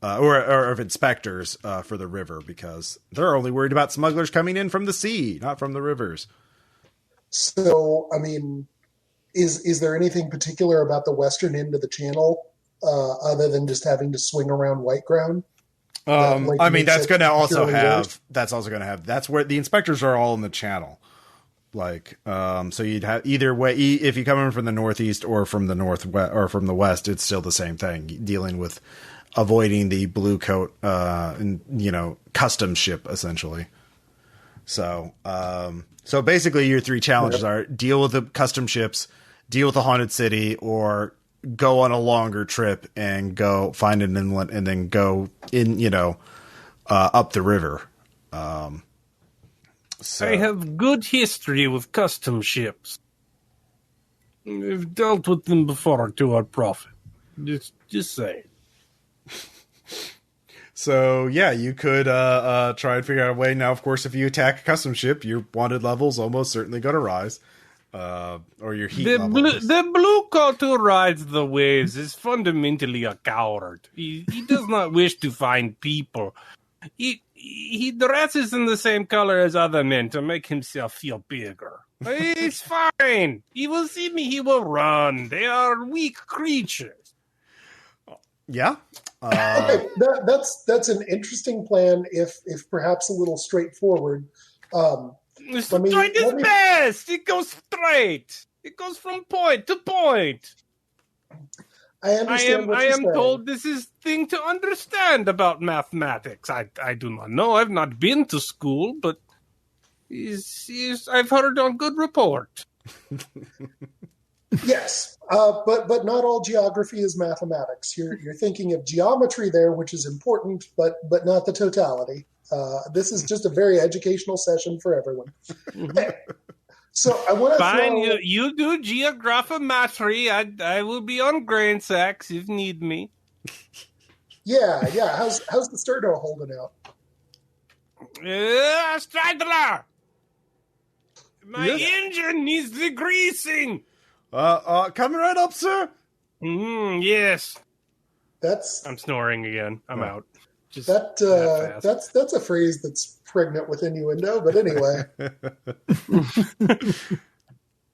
Speaker 1: or of inspectors, for the river, because they're only worried about smugglers coming in from the sea, not from the rivers.
Speaker 3: So, I mean, is there anything particular about the western end of the channel, other than just having to swing around white ground?
Speaker 1: That's also going to have, that's where the inspectors are all in the channel. Like, so you'd have either way, if you come in from the northeast or from the northwest or from the west, it's still the same thing, dealing with avoiding the blue coat, custom ship essentially. So basically your three challenges are deal with the custom ships, deal with the haunted city, or go on a longer trip and go find an inlet and then go in, up the river. So
Speaker 2: I have good history with custom ships. We've dealt with them before to our profit. Just saying.
Speaker 1: So yeah, you could try and figure out a way. Now, of course, if you attack a custom ship, your wanted levels almost certainly going to rise. Or your heat levels.
Speaker 2: The blue coat who rides the waves is fundamentally a coward. He does not wish to find people. He dresses in the same color as other men to make himself feel bigger. It's fine. He will see me. He will run. They are weak creatures.
Speaker 1: Yeah.
Speaker 3: Okay, that's an interesting plan. If perhaps a little straightforward.
Speaker 2: Straight is best. It goes straight. It goes from point to point.
Speaker 3: I understand. I am
Speaker 2: told this is thing to understand about mathematics. I do not know. I've not been to school, but I've heard on good report.
Speaker 3: Yes, but not all geography is mathematics. You're thinking of geometry there, which is important, but not the totality. This is just a very educational session for everyone. So I want to
Speaker 2: fine. You do geography. I will be on grain sacks if need me.
Speaker 3: Yeah. How's the sterno holding out?
Speaker 2: Straggler! My engine needs degreasing.
Speaker 1: Coming right up, sir.
Speaker 2: Yes.
Speaker 3: I'm
Speaker 2: snoring again. I'm out. Just
Speaker 3: that's a phrase that's pregnant with innuendo. But anyway,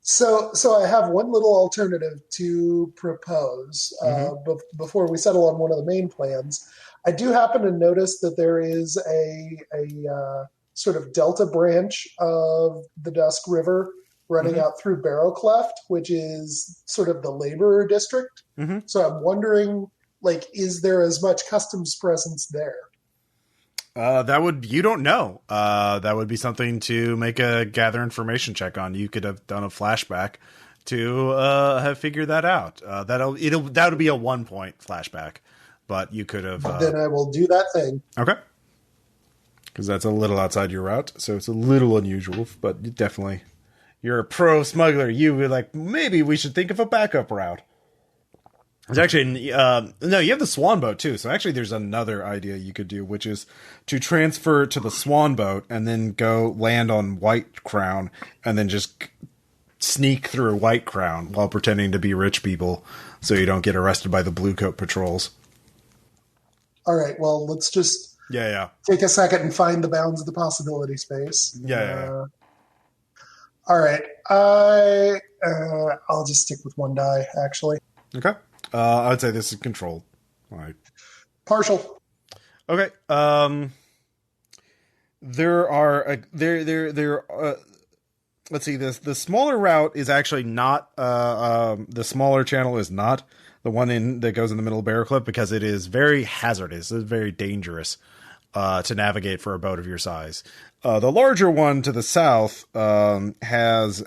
Speaker 3: so I have one little alternative to propose before we settle on one of the main plans. I do happen to notice that there is a sort of delta branch of the Dusk River running out through Barrow Cleft, which is sort of the laborer district. So I'm wondering, like, is there as much customs presence there?
Speaker 1: You don't know. That would be something to make a gather information check on. You could have done a flashback to have figured that out. That'll be a 1 point flashback, but you could have.
Speaker 3: Then I will do that thing.
Speaker 1: Okay. Because that's a little outside your route, so it's a little unusual, but definitely. You're a pro smuggler. You were like, maybe we should think of a backup route. It's actually, no, you have the swan boat too. So actually there's another idea you could do, which is to transfer to the swan boat and then go land on White Crown and then just sneak through White Crown while pretending to be rich people so you don't get arrested by the blue coat patrols.
Speaker 3: All right. Well, let's just take a second and find the bounds of the possibility space. All right. I'll just stick with one die, actually.
Speaker 1: Okay. I'd say this is controlled. All right.
Speaker 3: Partial.
Speaker 1: Okay. There are let's see, the smaller route is actually not the smaller channel is not the one that goes in the middle of Barrow Cliff because it is very hazardous. It's very dangerous to navigate for a boat of your size. The larger one to the south has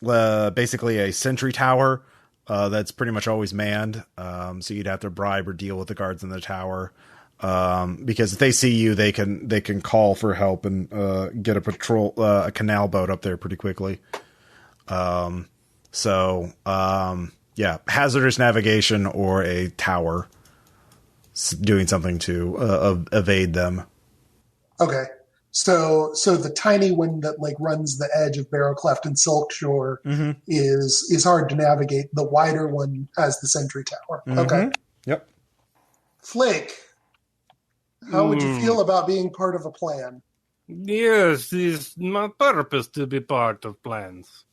Speaker 1: basically a sentry tower that's pretty much always manned. So you'd have to bribe or deal with the guards in the tower because if they see you, they can call for help and get a canal boat up there pretty quickly. Hazardous navigation or a tower doing something to evade them.
Speaker 3: Okay. So the tiny one that like runs the edge of Barrow Cleft and Silk Shore is hard to navigate. The wider one has the sentry tower. Okay.
Speaker 1: Yep.
Speaker 3: Flake, how would you feel about being part of a plan?
Speaker 2: Yes, it's my purpose to be part of plans.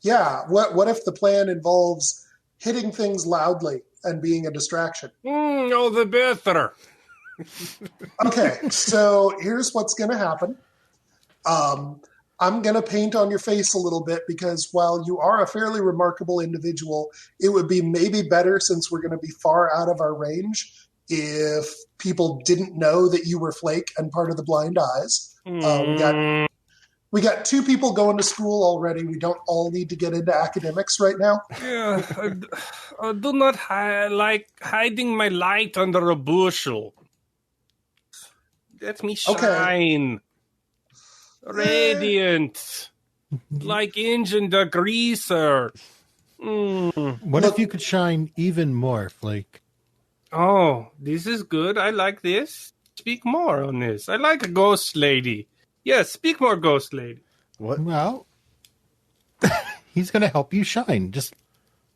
Speaker 3: Yeah. What if the plan involves hitting things loudly and being a distraction?
Speaker 2: All the better.
Speaker 3: Okay, so here's what's going to happen. I'm going to paint on your face a little bit because while you are a fairly remarkable individual, it would be maybe better, since we're going to be far out of our range, if people didn't know that you were Flake and part of the Blind Eyes. We got 2 people going to school already. We don't all need to get into academics right now.
Speaker 2: Yeah, I do not like hiding my light under a bushel. Let me shine. Okay. Radiant. Like engine degreaser.
Speaker 4: What if you could shine even more, Flake?
Speaker 2: Oh, this is good. I like this. Speak more on this. I like a ghost lady. Yes, speak more, ghost lady.
Speaker 1: What?
Speaker 4: Well, he's going to help you shine. Just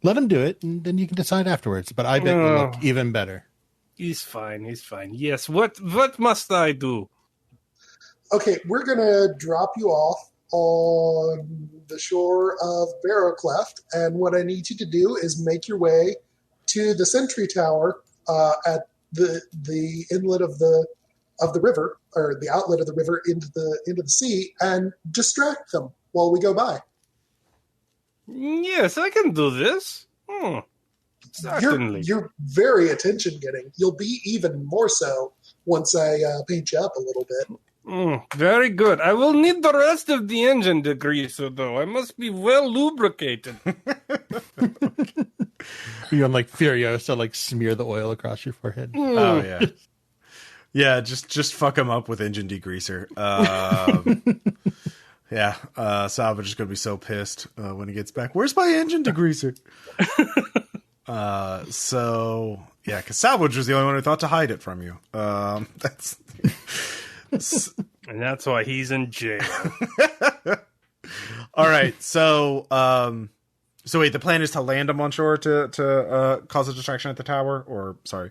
Speaker 4: let him do it, and then you can decide afterwards. But I bet you look even better.
Speaker 2: He's fine. Yes, what must I do?
Speaker 3: Okay, we're going to drop you off on the shore of Barrow Cleft, and what I need you to do is make your way to the sentry tower at the inlet of the river, or the outlet of the river into the sea, and distract them while we go by.
Speaker 2: Yes, I can do this. Certainly.
Speaker 3: You're very attention-getting. You'll be even more so once I paint you up a little bit.
Speaker 2: Very good. I will need the rest of the engine degreaser, though. I must be well lubricated.
Speaker 4: You're like Furiosa, like smear the oil across your forehead.
Speaker 1: Oh, yeah. Yeah, just fuck him up with engine degreaser. Salvage is going to be so pissed when he gets back. Where's my engine degreaser? Because Salvage was the only one who thought to hide it from you.
Speaker 2: And that's why he's in jail.
Speaker 1: All right, so wait, the plan is to land him on shore to cause a distraction at the tower, or sorry.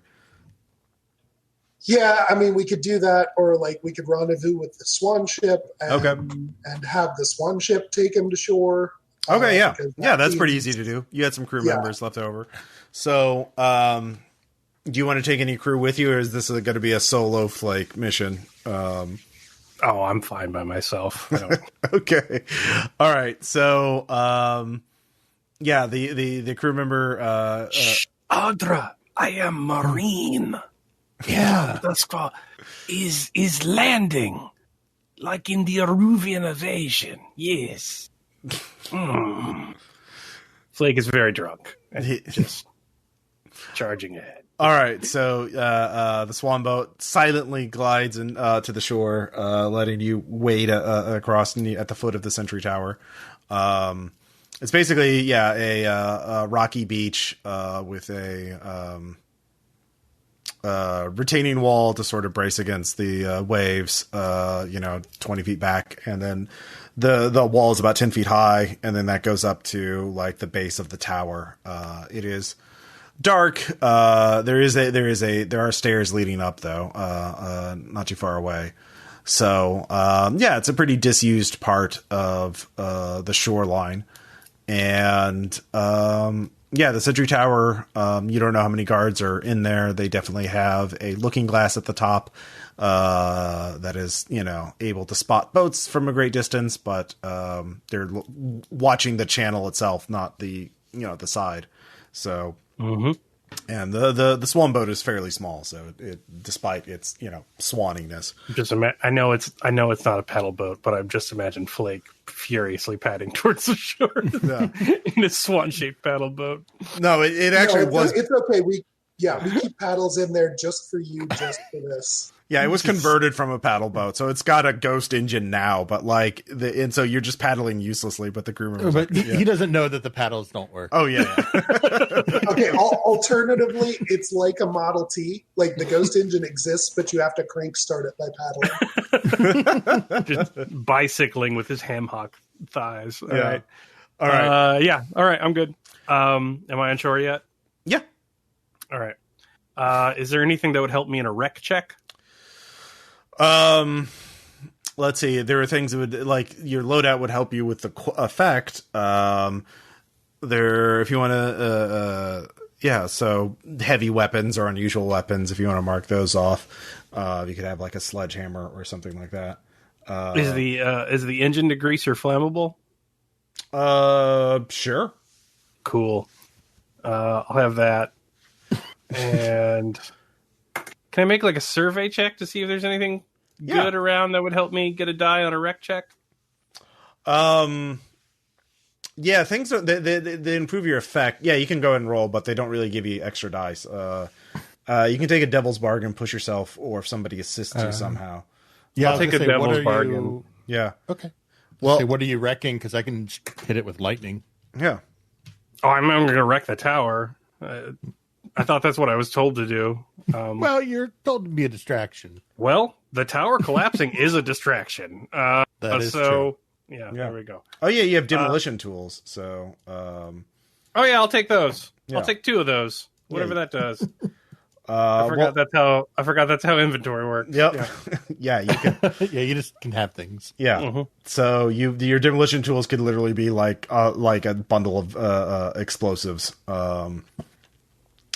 Speaker 3: Yeah, I mean, we could do that, or like we could rendezvous with the swan ship and have the swan ship take him to shore.
Speaker 1: Okay, yeah. Yeah, that's pretty easy to do. You had some crew members left over. So, do you want to take any crew with you, or is this going to be a solo Flake mission?
Speaker 2: Oh, I'm fine by myself. I don't...
Speaker 1: Okay. All right. So, yeah, the crew member...
Speaker 2: Audra, I am Marine.
Speaker 4: Yeah.
Speaker 2: Duskvol is landing, like in the Aruvian invasion. Yes. Flake is very drunk and just charging ahead.
Speaker 1: All right, so the swan boat silently glides to the shore, letting you wade across at the foot of the sentry tower. It's basically, a rocky beach with a retaining wall to sort of brace against the waves, 20 feet back, and then the wall is about 10 feet high, and then that goes up to like the base of the tower. It is dark. There are stairs leading up though, not too far away. So, it's a pretty disused part of the shoreline. And, the sentry tower, you don't know how many guards are in there. They definitely have a looking glass at the top, that is, able to spot boats from a great distance, but, they're watching the channel itself, not the side. So, and the swan boat is fairly small. So despite its, swanniness,
Speaker 2: I know it's not a paddle boat, but I've just imagined Flake furiously padding towards the shore in a swan-shaped paddle boat.
Speaker 1: No, it actually was.
Speaker 3: It's okay. We keep paddles in there just for you, just for this.
Speaker 1: Yeah, it was converted from a paddle boat, so it's got a ghost engine now. But and so you're just paddling uselessly. But the crew member,
Speaker 4: but he doesn't know that the paddles don't work.
Speaker 1: Oh yeah.
Speaker 3: Okay. Alternatively, it's like a Model T. Like the ghost engine exists, but you have to crank start it by paddling.
Speaker 2: Just bicycling with his ham hock thighs. All right.
Speaker 1: All right.
Speaker 2: All right. I'm good. Am I on shore yet?
Speaker 1: Yeah.
Speaker 2: All right. Is there anything that would help me in a wreck check?
Speaker 1: Let's see. There are things that would your loadout would help you with the effect. If you want to, so heavy weapons or unusual weapons, if you want to mark those off, you could have like a sledgehammer or something like that.
Speaker 2: Is the engine degreaser flammable?
Speaker 1: Sure.
Speaker 2: Cool. I'll have that. And can I make like a survey check to see if there's anything good around that would help me get a die on a wreck check?
Speaker 1: Things they improve your effect. Yeah, you can go ahead and roll, but they don't really give you extra dice. You can take a devil's bargain, push yourself, or if somebody assists you somehow.
Speaker 2: Yeah, I'll take a devil's bargain.
Speaker 1: Yeah.
Speaker 4: Okay. Well, what are you wrecking? Because I can hit it with lightning.
Speaker 1: Yeah.
Speaker 2: Oh, I'm going to wreck the tower. I thought that's what I was told to do.
Speaker 4: Well, you're told to be a distraction.
Speaker 2: Well, the tower collapsing is a distraction.
Speaker 4: That is true.
Speaker 2: Yeah, there we go.
Speaker 1: Oh, yeah, you have demolition tools. So,
Speaker 2: I'll take those.
Speaker 1: Yeah.
Speaker 2: I'll take 2 of those. Whatever that does. I forgot that's how inventory works.
Speaker 1: Yep. Yeah, you can.
Speaker 4: Yeah, you just can have things.
Speaker 1: Yeah. Mm-hmm. So your demolition tools could literally be like a bundle of explosives.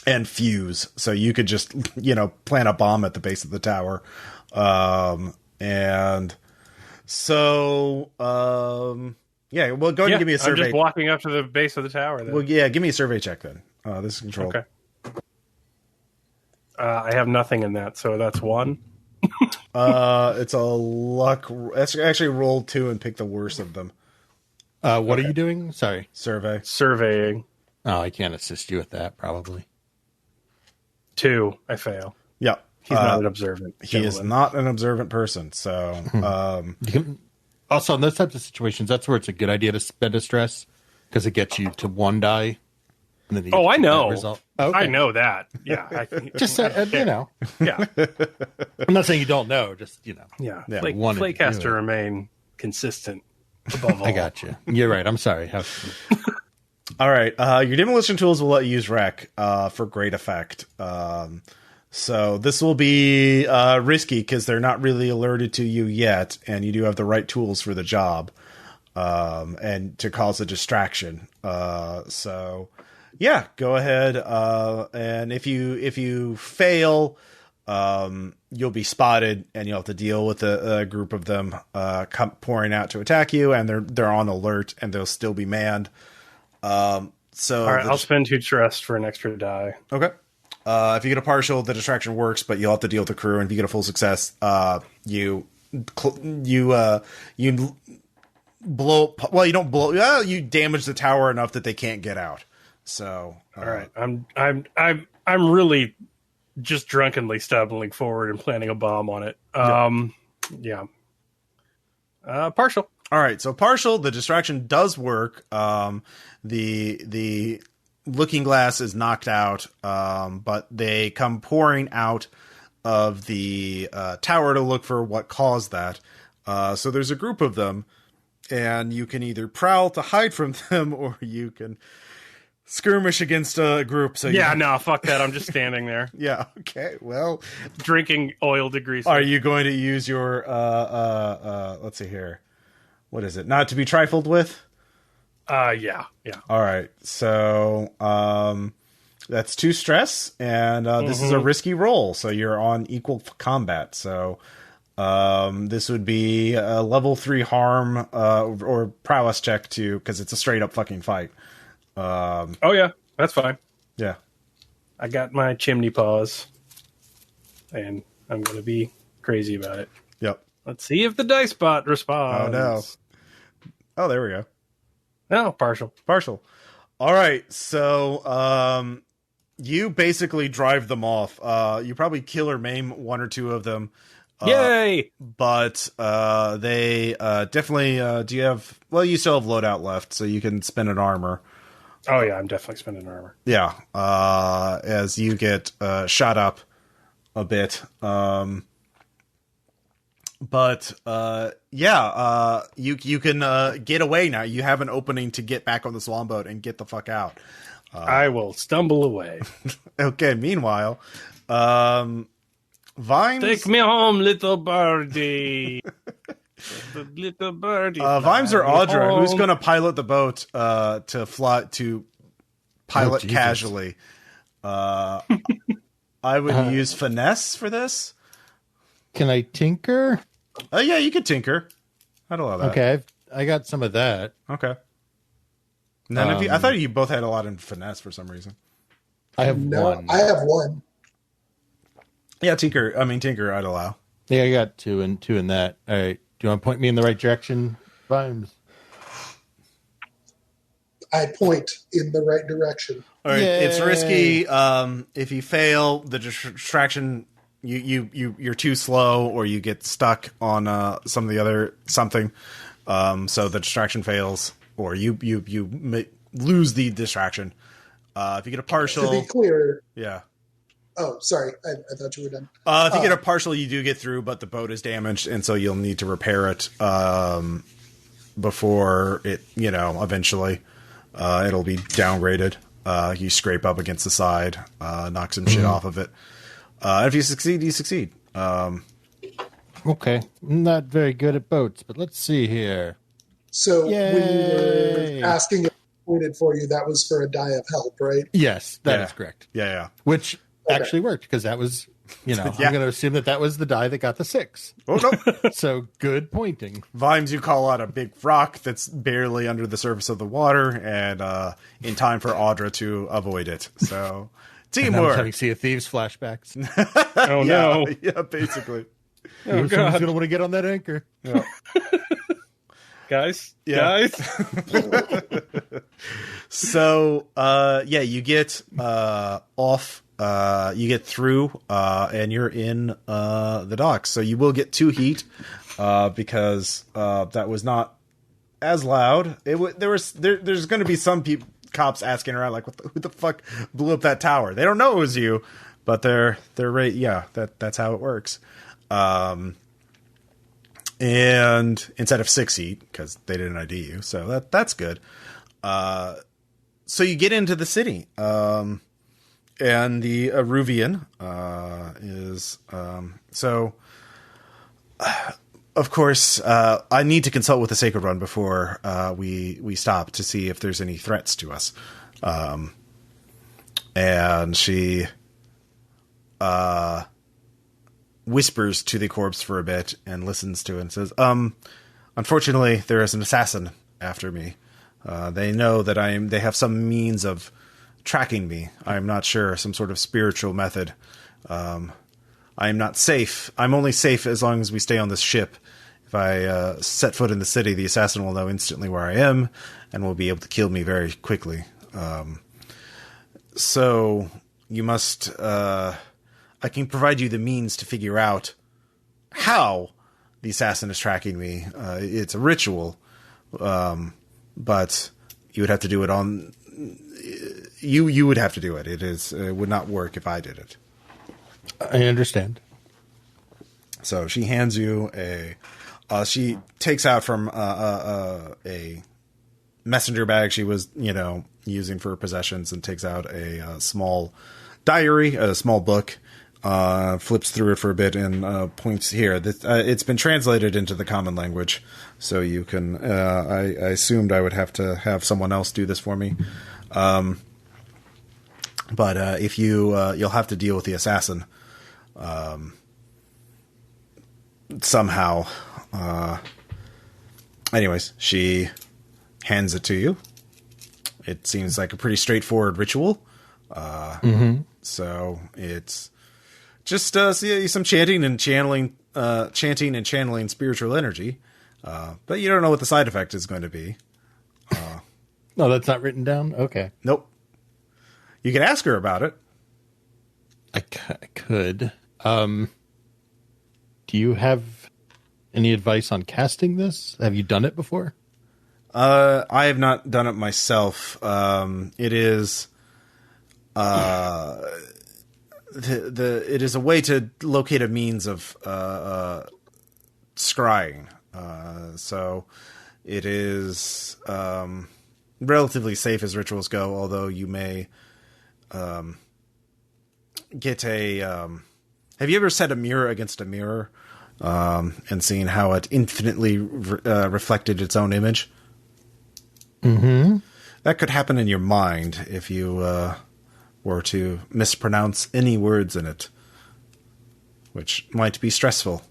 Speaker 1: And fuse, so you could just plant a bomb at the base of the tower, and so well, go ahead and give me a survey.
Speaker 2: I'm just walking up to the base of the tower. Then.
Speaker 1: Well, give me a survey check then. This is controlled.
Speaker 2: Okay. I have nothing in that, so that's 1.
Speaker 1: It's a luck. Actually, roll 2 and pick the worst of them.
Speaker 4: What are you doing? Sorry,
Speaker 2: surveying.
Speaker 4: Oh, I can't assist you with that. Probably.
Speaker 2: 2, I fail.
Speaker 1: Yeah.
Speaker 2: He's not an observant.
Speaker 1: He is not an observant person. So,
Speaker 4: also in those types of situations, that's where it's a good idea to spend a stress because it gets you to 1 die. And then
Speaker 2: I know.
Speaker 4: Okay.
Speaker 2: I know that. Yeah.
Speaker 4: Just
Speaker 2: Yeah.
Speaker 4: I'm not saying you don't know. Just
Speaker 2: Yeah.
Speaker 4: Flake
Speaker 2: has to remain consistent. Above all.
Speaker 4: I got you. You're right. I'm sorry.
Speaker 1: All right. Your demolition tools will let you use wreck for great effect. So this will be risky because they're not really alerted to you yet, and you do have the right tools for the job, and to cause a distraction. So yeah, go ahead. And if you fail, you'll be spotted, and you'll have to deal with a group of them pouring out to attack you, and they're on alert, and they'll still be manned. So
Speaker 5: all right, I'll spend 2 stress for an extra die.
Speaker 1: Okay. If you get a partial, the distraction works, but you'll have to deal with the crew. And if you get a full success, you blow. Well, you don't blow. You damage the tower enough that they can't get out. So,
Speaker 5: all right, I'm really just drunkenly stumbling forward and planting a bomb on it. Yeah. Partial.
Speaker 1: All right, so partial. The distraction does work. The looking glass is knocked out, but they come pouring out of the tower to look for what caused that. So there's a group of them, and you can either prowl to hide from them, or you can skirmish against a group. So
Speaker 5: no, fuck that. I'm just standing there.
Speaker 1: Yeah. Okay. Well,
Speaker 5: drinking oil degrees.
Speaker 1: Are you going to use your let's see here. What is it? Not to be trifled with?
Speaker 5: Yeah.
Speaker 1: All right. So, that's 2 stress, and this is a risky roll, so you're on equal combat. So, this would be a level 3 harm, or prowess check because it's a straight up fucking fight.
Speaker 5: Oh yeah, that's fine.
Speaker 1: Yeah.
Speaker 5: I got my chimney paws, and I'm going to be crazy about it.
Speaker 1: Yep.
Speaker 5: Let's see if the dice bot responds.
Speaker 1: Oh no. Oh, there we go.
Speaker 5: No, partial.
Speaker 1: All right, so you basically drive them off. You probably kill or maim 1 or 2 of them.
Speaker 5: Yay!
Speaker 1: But they definitely do you have... Well, you still have loadout left, so you can spend an armor.
Speaker 5: Oh, yeah, I'm definitely spending armor.
Speaker 1: Yeah, as you get shot up a bit. But you can get away now. You have an opening to get back on the swan boat and get the fuck out.
Speaker 5: I will stumble away.
Speaker 1: Okay. Meanwhile, Vimes,
Speaker 5: take me home, little birdie. Little birdie.
Speaker 1: Vimes or Audra, who's going to pilot the boat to pilot casually? I would use finesse for this.
Speaker 4: Can I tinker?
Speaker 1: Yeah, you could tinker. I'd allow that.
Speaker 4: Okay, I got some of that.
Speaker 1: Okay. None of you. I thought you both had a lot in finesse for some reason.
Speaker 4: I have one.
Speaker 3: I have 1.
Speaker 1: Yeah, tinker. I'd allow.
Speaker 4: Yeah, I got 2 in that. All right. Do you want to point me in the right direction, Vimes?
Speaker 3: I point in the right direction.
Speaker 1: All right.
Speaker 4: Yay.
Speaker 1: It's risky. If you fail, the distraction. You're too slow, or you get stuck on some of the other something. So the distraction fails, or you lose the distraction. If you get a partial,
Speaker 3: To be clear.
Speaker 1: yeah.
Speaker 3: Oh, sorry. I thought you were done.
Speaker 1: If you get a partial, you do get through, but the boat is damaged, and so you'll need to repair it before it. Eventually, it'll be downgraded. You scrape up against the side, knock some shit off of it. If you succeed, you succeed.
Speaker 4: Okay. I'm not very good at boats, but let's see here.
Speaker 3: So
Speaker 4: Yay.
Speaker 3: when you were asking if I pointed for you, that was for a die of help, right?
Speaker 4: Yes, that is correct.
Speaker 1: Yeah.
Speaker 4: Which actually worked, because that was, I'm going to assume that was the die that got the 6.
Speaker 1: Oh, no.
Speaker 4: So good pointing.
Speaker 1: Vimes, you call out a big rock that's barely under the surface of the water, and in time for Audra to avoid it. So... Teamwork.
Speaker 4: Having Sea of Thieves flashbacks.
Speaker 5: Oh no!
Speaker 1: Yeah, basically.
Speaker 5: Oh
Speaker 4: Someone's
Speaker 5: god!
Speaker 4: gonna want to get on that anchor.
Speaker 1: Yeah.
Speaker 5: Guys.
Speaker 1: So, you get off. You get through, and you're in the docks. So you will get 2 heat because that was not as loud. There's going to be some cops asking around like, who the fuck blew up that tower? They don't know it was you, but they're right. Yeah, that's how it works. And instead of 6 heat, because they didn't ID you, so that's good. So you get into the city. And the Aruvian is so. Of course, I need to consult with the Sacred One before we stop to see if there's any threats to us. And she whispers to the corpse for a bit and listens to it and says, unfortunately, there is an assassin after me. They know that they have some means of tracking me. I'm not sure, some sort of spiritual method. I'm not safe. I'm only safe as long as we stay on this ship. If I set foot in the city, the assassin will know instantly where I am and will be able to kill me very quickly. So you must, I can provide you the means to figure out how the assassin is tracking me. It's a ritual, but you would have to do it on, you would have to do it. It would not work if I did it.
Speaker 4: I understand.
Speaker 1: So she hands you she takes out from a messenger bag she was, using for her possessions, and takes out a small diary, a small book, flips through it for a bit and points here. It's been translated into the common language, so you can, I assumed I would have to have someone else do this for me. But if you'll have to deal with the assassin somehow. Anyways, she hands it to you. It seems like a pretty straightforward ritual. So it's just some chanting and channeling spiritual energy. But you don't know what the side effect is going to be.
Speaker 4: No, that's not written down? Okay.
Speaker 1: Nope. You can ask her about it.
Speaker 4: I could. Do you have any advice on casting this? Have you done it before?
Speaker 1: I have not done it myself. It is it is a way to locate a means of scrying. So it is relatively safe as rituals go, although you may get a have you ever set a mirror against a mirror and seen how it infinitely reflected its own image?
Speaker 4: Mm-hmm.
Speaker 1: That could happen in your mind if you were to mispronounce any words in it, which might be stressful.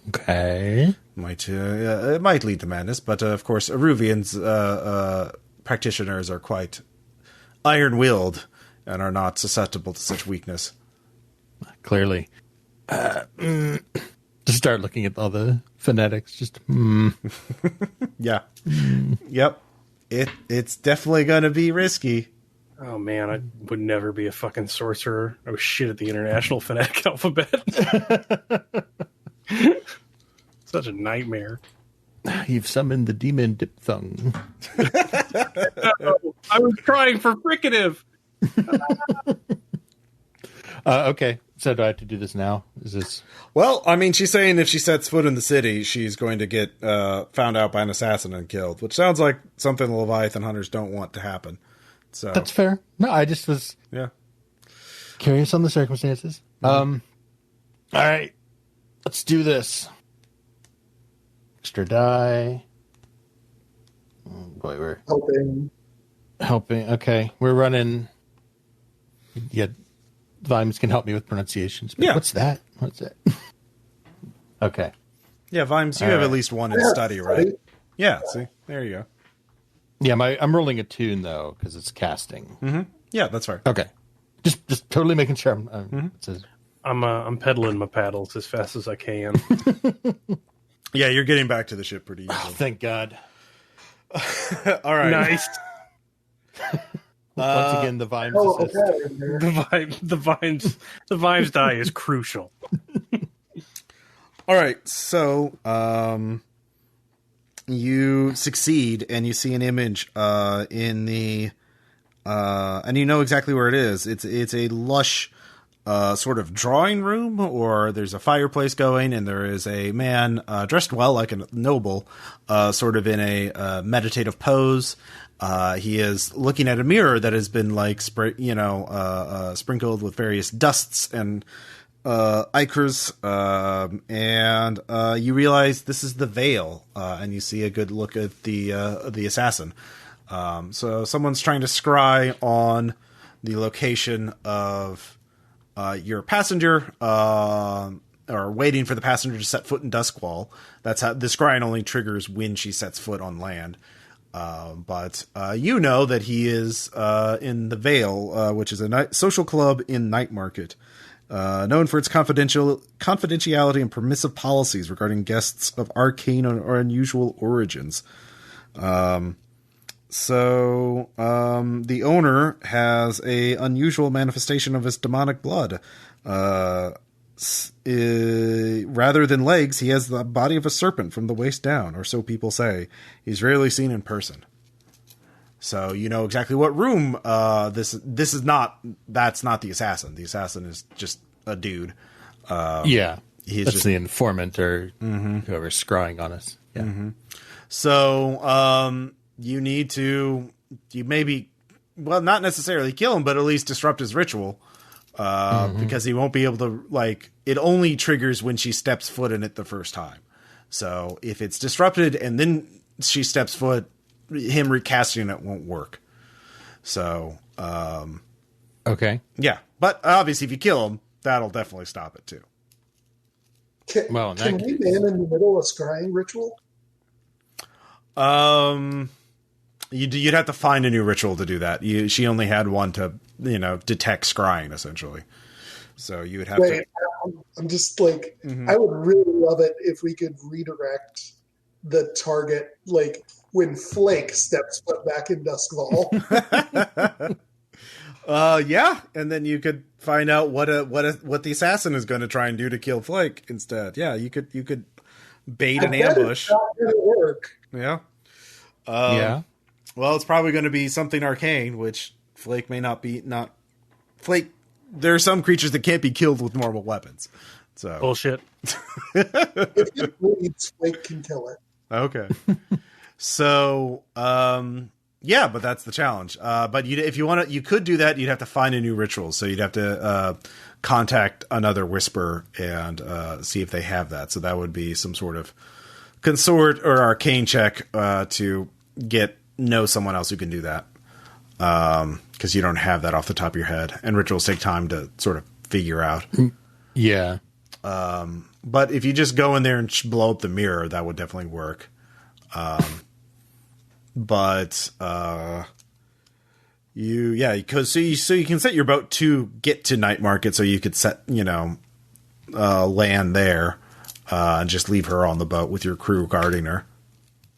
Speaker 4: Okay.
Speaker 1: It might lead to madness, but of course, Aruvian's practitioners are quite iron-willed and are not susceptible to such weakness.
Speaker 4: Clearly. Just start looking at all the phonetics. Just,
Speaker 1: Yeah. Yep. It's definitely going to be risky.
Speaker 5: Oh, man, I would never be a fucking sorcerer. I was shit at the International Phonetic Alphabet. Such a nightmare.
Speaker 4: You've summoned the demon diphthong.
Speaker 5: No, I was trying for fricative.
Speaker 4: Okay, so do I have to do this now? Is this...
Speaker 1: Well, I mean, she's saying if she sets foot in the city, she's going to get found out by an assassin and killed, which sounds like something the Leviathan hunters don't want to happen. So
Speaker 4: That's fair. No, I just was curious on the circumstances. All right, let's do this. Extra die. Oh boy, we're helping. Okay, we're running. Yeah, Vimes can help me with pronunciations. But what's that? Okay.
Speaker 1: Yeah, Vimes, you have at least one in study, right? Yeah, see? There you go.
Speaker 4: Yeah, I'm rolling a tune, though, because it's casting.
Speaker 1: Mm-hmm. Yeah, that's fair.
Speaker 4: Okay. Just totally making sure
Speaker 5: I'm pedaling my paddles as fast as I can.
Speaker 1: Yeah, you're getting back to the ship pretty easily.
Speaker 4: Oh, thank God.
Speaker 1: All right.
Speaker 5: Nice.
Speaker 4: Once again, the Vimes assist.
Speaker 5: The Vimes die is crucial.
Speaker 1: All right, so you succeed, and you see an image in the, and you know exactly where it is. It's a lush sort of drawing room, or there's a fireplace going, and there is a man dressed well like a noble, sort of in a meditative pose. He is looking at a mirror that has been like sprinkled with various dusts and ichors, and you realize this is the Veil, and you see a good look at the assassin. So someone's trying to scry on the location of your passenger, or waiting for the passenger to set foot in Duskvol. That's how the scrying only triggers when she sets foot on land. But you know that he is in the Veil, which is a social club in Night Market, known for its confidentiality and permissive policies regarding guests of arcane or unusual origins. So the owner has a unusual manifestation of his demonic blood. Rather than legs, he has the body of a serpent from the waist down, or so people say. He's rarely seen in person. So you know exactly what room this is not. That's not the assassin. The assassin is just a dude.
Speaker 4: That's
Speaker 1: just
Speaker 4: the informant or whoever's scrying on us. Yeah.
Speaker 1: Mm-hmm. So you need to, not necessarily kill him, but at least disrupt his ritual. Because he won't be able to, it only triggers when she steps foot in it the first time. So if it's disrupted and then she steps foot, him recasting it won't work. So,
Speaker 4: okay.
Speaker 1: Yeah. But obviously if you kill him, that'll definitely stop it too.
Speaker 3: Can we man in the middle of scrying ritual?
Speaker 1: You'd have to find a new ritual to do that. She only had one to, detect scrying, essentially. So you would have to.
Speaker 3: I'm just like, I would really love it if we could redirect the target, like when Flake steps foot back in Duskvol.
Speaker 1: Yeah, and then you could find out what the assassin is going to try and do to kill Flake instead. Yeah, you could bait an ambush.
Speaker 3: It's not going to work.
Speaker 1: Yeah.
Speaker 4: Yeah.
Speaker 1: Well, it's probably going to be something arcane, which Flake may not be. Flake. There are some creatures that can't be killed with normal weapons. So
Speaker 5: bullshit.
Speaker 3: If it bleeds, Flake can kill it.
Speaker 1: Okay. So, yeah, but that's the challenge. But if you want to, you could do that. You'd have to find a new ritual. So you'd have to contact another Whisper and see if they have that. So that would be some sort of consort or arcane check to know someone else who can do that. Because you don't have that off the top of your head, and rituals take time to sort of figure out.
Speaker 4: Yeah.
Speaker 1: But if you just go in there and blow up the mirror, that would definitely work. But you can set your boat to get to Night Market, so you could set land there and just leave her on the boat with your crew guarding her.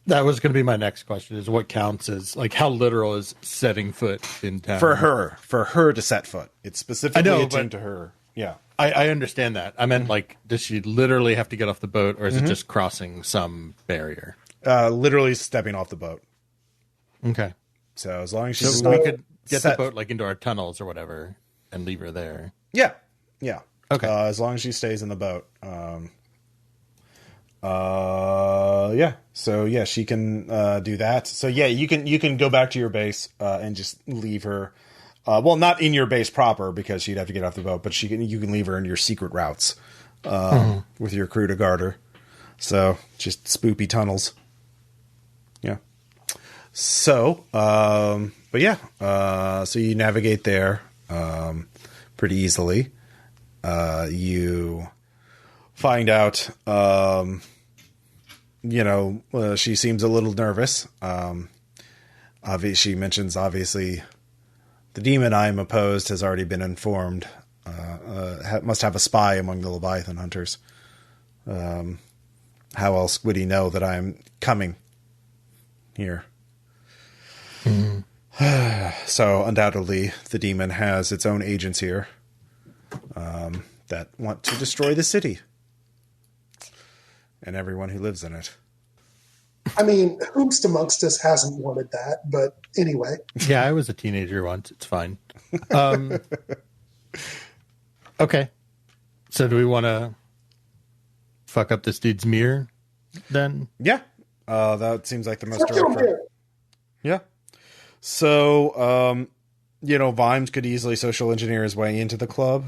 Speaker 4: That was going to be my next question: is what counts as how literal is setting foot in town
Speaker 1: for her to set foot? It's specifically attuned to her. Yeah,
Speaker 4: I understand that. I meant does she literally have to get off the boat, or is it just crossing some barrier?
Speaker 1: Literally stepping off the boat.
Speaker 4: Okay.
Speaker 1: So as long as she's
Speaker 4: we could get the boat into our tunnels or whatever and leave her there.
Speaker 1: Yeah. Yeah.
Speaker 4: Okay.
Speaker 1: As long as she stays in the boat. Yeah. So yeah, she can do that. So yeah, you can go back to your base and just leave her. Well, not in your base proper because she'd have to get off the boat, but you can leave her in your secret routes with your crew to guard her. So just spoopy tunnels. Yeah. So, but yeah, so you navigate there pretty easily. You find out, she seems a little nervous. She mentions, obviously, the demon I am opposed has already been informed. Must have a spy among the Leviathan hunters. How else would he know that I'm coming here? So undoubtedly the demon has its own agents here that want to destroy the city and everyone who lives in it.
Speaker 3: I mean, whomst amongst us hasn't wanted that, but anyway.
Speaker 4: Yeah, I was a teenager once. It's fine. Okay. So do we want to fuck up this dude's mirror then?
Speaker 1: Yeah. That seems like the most direct. Yeah. So, Vimes could easily social engineer his way into the club.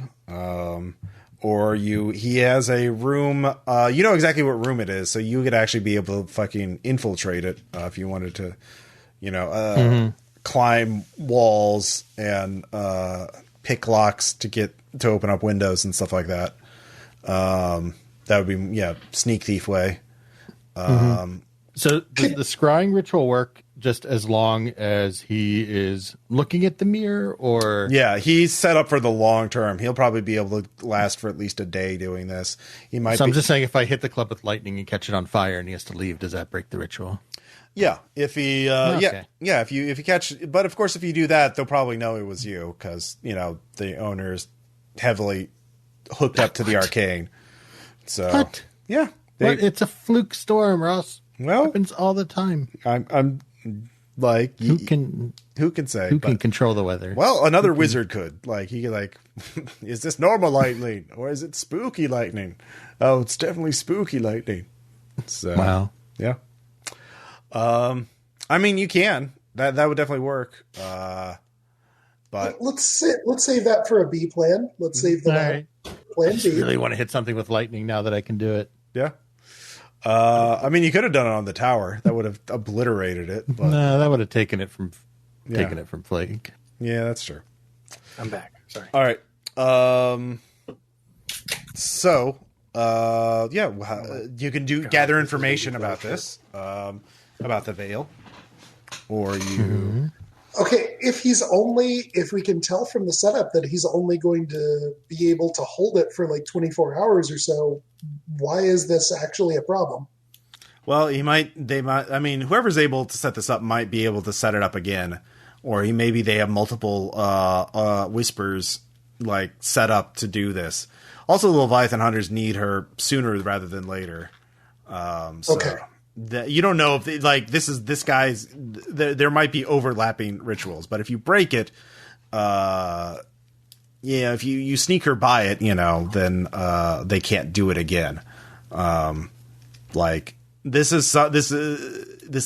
Speaker 1: He has a room, you know exactly what room it is, so you could actually be able to fucking infiltrate it if you wanted to, climb walls and pick locks to open up windows and stuff like that. That would be, sneak thief way.
Speaker 4: So does the scrying ritual work just as long as he is looking at the mirror, or?
Speaker 1: Yeah, he's set up for the long term. He'll probably be able to last for at least a day doing this.
Speaker 4: I'm just saying, if I hit the club with lightning and catch it on fire and he has to leave, does that break the ritual?
Speaker 1: Yeah, if he,
Speaker 4: Okay.
Speaker 1: if you catch, but of course, if you do that, they'll probably know it was you because the owner's heavily hooked up to the arcane. So
Speaker 4: What?
Speaker 1: Yeah,
Speaker 4: It's a fluke storm, Ross.
Speaker 1: Well,
Speaker 4: happens all the time.
Speaker 1: I'm like,
Speaker 4: who can
Speaker 1: say?
Speaker 4: Who can control the weather?
Speaker 1: Well, another wizard could. Like, he could, is this normal lightning or is it spooky lightning? Oh, it's definitely spooky lightning. So,
Speaker 4: wow.
Speaker 1: Yeah. I mean, you can. That would definitely work. But
Speaker 3: let's save that for a B plan. Let's save that plan B.
Speaker 4: I really want to hit something with lightning now that I can do it.
Speaker 1: Yeah. I mean, you could have done it on the tower. That would have obliterated it. But
Speaker 4: no, that would have taken it from Flake.
Speaker 1: Yeah, that's true.
Speaker 5: I'm back. Sorry.
Speaker 1: All right. So, you can gather information about this, about the veil, or you.
Speaker 3: Okay, if we can tell from the setup that he's only going to be able to hold it for like 24 hours or so, why is this actually a problem?
Speaker 1: Well, I mean, whoever's able to set this up might be able to set it up again, or maybe they have multiple whispers set up to do this. Also, the Leviathan Hunters need her sooner rather than later. Okay. You don't know if this guy's. There might be overlapping rituals, but if you break it, if you sneak her by it, then they can't do it again. This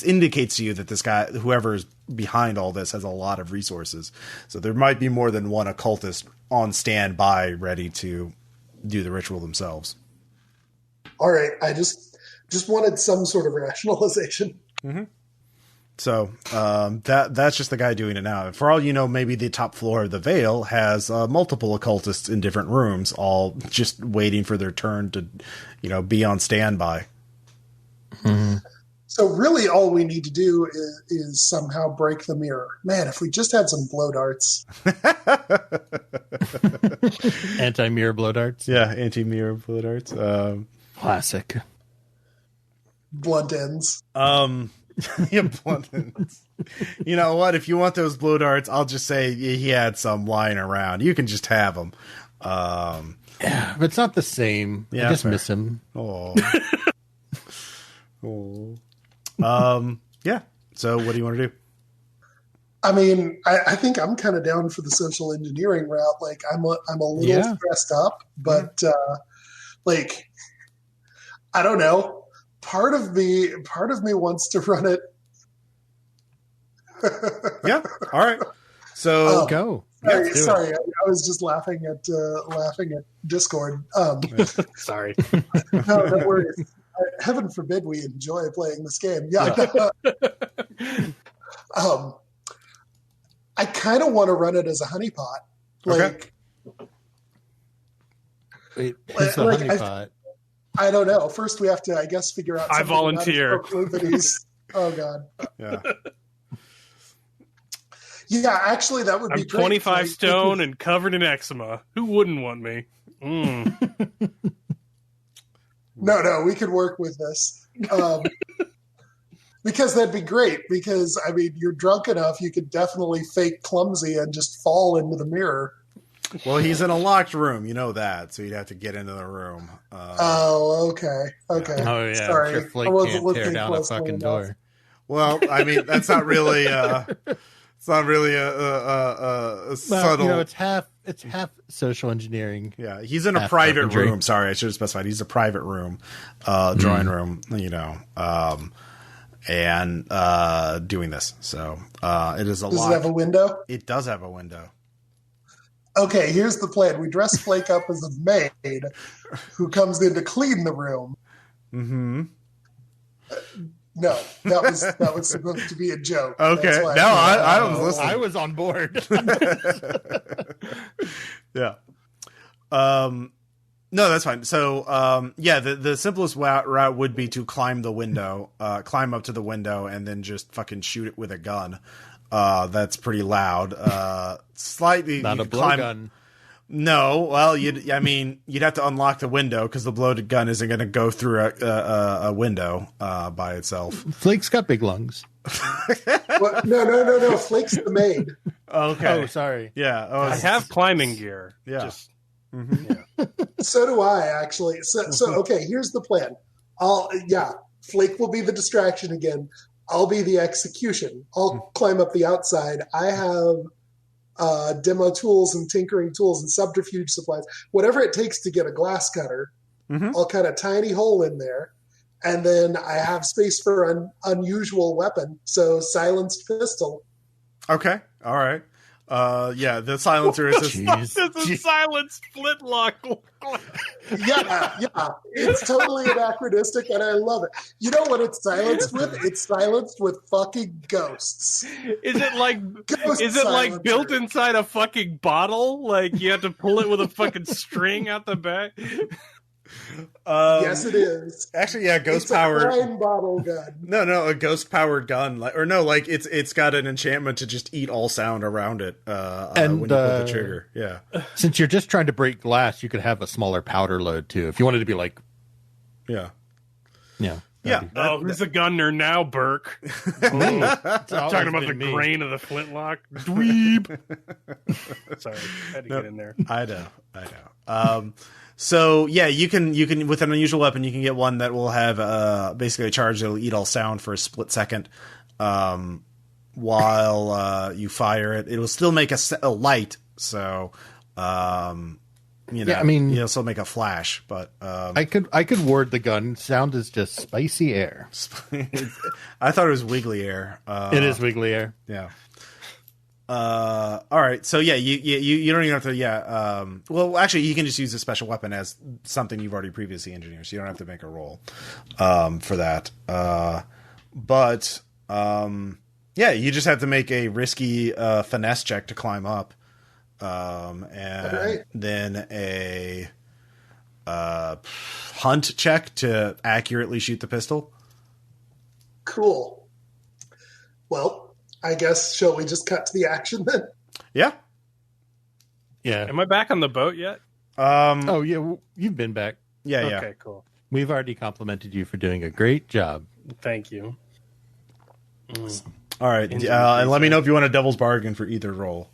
Speaker 1: indicates to you that this guy, whoever's behind all this, has a lot of resources. So there might be more than one occultist on standby, ready to do the ritual themselves.
Speaker 3: All right, I just wanted some sort of rationalization.
Speaker 1: Mm-hmm. So that's just the guy doing it now. For all you know, maybe the top floor of the Veil has multiple occultists in different rooms, all just waiting for their turn to, be on standby.
Speaker 4: Mm-hmm.
Speaker 3: So really all we need to do is somehow break the mirror. Man, if we just had some blow darts.
Speaker 4: Anti-mirror blow darts?
Speaker 1: Yeah, anti-mirror blow darts.
Speaker 4: Classic.
Speaker 3: Blunt ends.
Speaker 1: Yeah, blunt ends. You know what? If you want those blow darts, I'll just say he had some lying around. You can just have them.
Speaker 4: Yeah, but it's not the same.
Speaker 1: Yeah,
Speaker 4: I just miss him.
Speaker 1: Oh. Oh. Yeah. So what do you want to do?
Speaker 3: I mean, I think I'm kind of down for the social engineering route. I'm a little stressed up, but I don't know. Part of me wants to run it.
Speaker 1: Yeah. All right. So
Speaker 4: go.
Speaker 3: Sorry. I was just laughing at Discord.
Speaker 5: Sorry.
Speaker 3: No, don't worry. Heaven forbid we enjoy playing this game. Yeah. I kind of want to run it as a honeypot.
Speaker 1: Okay.
Speaker 4: Wait, it's a honeypot.
Speaker 3: I don't know. First, we have to, I guess, figure out.
Speaker 5: I volunteer.
Speaker 3: Oh God.
Speaker 1: Yeah.
Speaker 3: Yeah, actually, that would be great.
Speaker 5: 25 stone and covered in eczema. Who wouldn't want me?
Speaker 3: No, we could work with this. Because that'd be great. Because, I mean, you're drunk enough, you could definitely fake clumsy and just fall into the mirror.
Speaker 1: Well, he's in a locked room. You know that. So you'd have to get into the room.
Speaker 3: Okay.
Speaker 4: Oh, yeah.
Speaker 3: Sorry.
Speaker 4: Sure, Flake can't tear down a fucking door.
Speaker 1: Well, I mean, that's not really... it's not really a subtle...
Speaker 4: Well, it's it's half social engineering.
Speaker 1: Yeah, he's in a private room. Sorry, I should have specified. He's a private room, drawing room, and doing this. So it is a lot.
Speaker 3: Does it have a window?
Speaker 1: It does have a window.
Speaker 3: Okay, here's the plan. We dress Flake up as a maid who comes in to clean the room.
Speaker 1: Mm-hmm.
Speaker 3: No, that was supposed to be a joke.
Speaker 1: Okay, I was listening.
Speaker 4: I was on board.
Speaker 1: Yeah. No, that's fine. So, the simplest route would be to climb the window, climb up to the window, and then just fucking shoot it with a gun. That's pretty loud. Slightly
Speaker 4: not a blowgun.
Speaker 1: No, well, you'd have to unlock the window because the bloated gun isn't going to go through a window by itself.
Speaker 4: Flake's got big lungs.
Speaker 3: Well, no. Flake's the maid.
Speaker 1: Okay.
Speaker 4: Oh, sorry.
Speaker 1: Yeah.
Speaker 5: I have climbing gear.
Speaker 1: Yeah.
Speaker 3: So do I, actually. So okay, here's the plan. Flake will be the distraction again. I'll be the execution. I'll climb up the outside. I have demo tools and tinkering tools and subterfuge supplies. Whatever it takes to get a glass cutter, I'll cut a tiny hole in there. And then I have space for an unusual weapon. So silenced pistol.
Speaker 1: Okay. All right. The silencer is
Speaker 2: a silenced flintlock.
Speaker 3: Yeah. It's totally anachronistic, and I love it. You know what it's silenced with? It's silenced with fucking ghosts.
Speaker 2: Is it like built inside a fucking bottle? Like you have to pull it with a fucking string out the back?
Speaker 3: Yes, it is.
Speaker 1: Actually, yeah, ghost powered.
Speaker 3: It's a wine bottle gun.
Speaker 1: No, a ghost powered gun. It's got an enchantment to just eat all sound around it. When you pull the trigger, yeah.
Speaker 4: Since you're just trying to break glass, you could have a smaller powder load too. If you wanted to be like,
Speaker 1: yeah.
Speaker 2: Who's the gunner now, Birk? Talking about the grain of the flintlock. Dweeb. Sorry, I had to get in there.
Speaker 1: I know. So yeah, you can with an unusual weapon, you can get one that will have basically a charge that'll eat all sound for a split second while you fire it. It'll still make a light, so you'll still make a flash. But
Speaker 4: I could ward the gun. Sound is just spicy air.
Speaker 1: I thought it was wiggly air.
Speaker 4: It is wiggly air.
Speaker 1: Yeah. All right. So yeah, you don't even have to. Well, actually, you can just use a special weapon as something you've already previously engineered, so you don't have to make a roll for that. You just have to make a risky finesse check to climb up, and then a hunt check to accurately shoot the pistol.
Speaker 3: Cool. Well, I guess, shall we just cut to the action then?
Speaker 1: Yeah.
Speaker 4: Yeah.
Speaker 2: Am I back on the boat yet?
Speaker 4: Oh, yeah. You've been back.
Speaker 1: Yeah,
Speaker 2: Okay, cool.
Speaker 4: We've already complimented you for doing a great job.
Speaker 2: Thank you.
Speaker 1: All right. And let me know if you want a devil's bargain for either roll.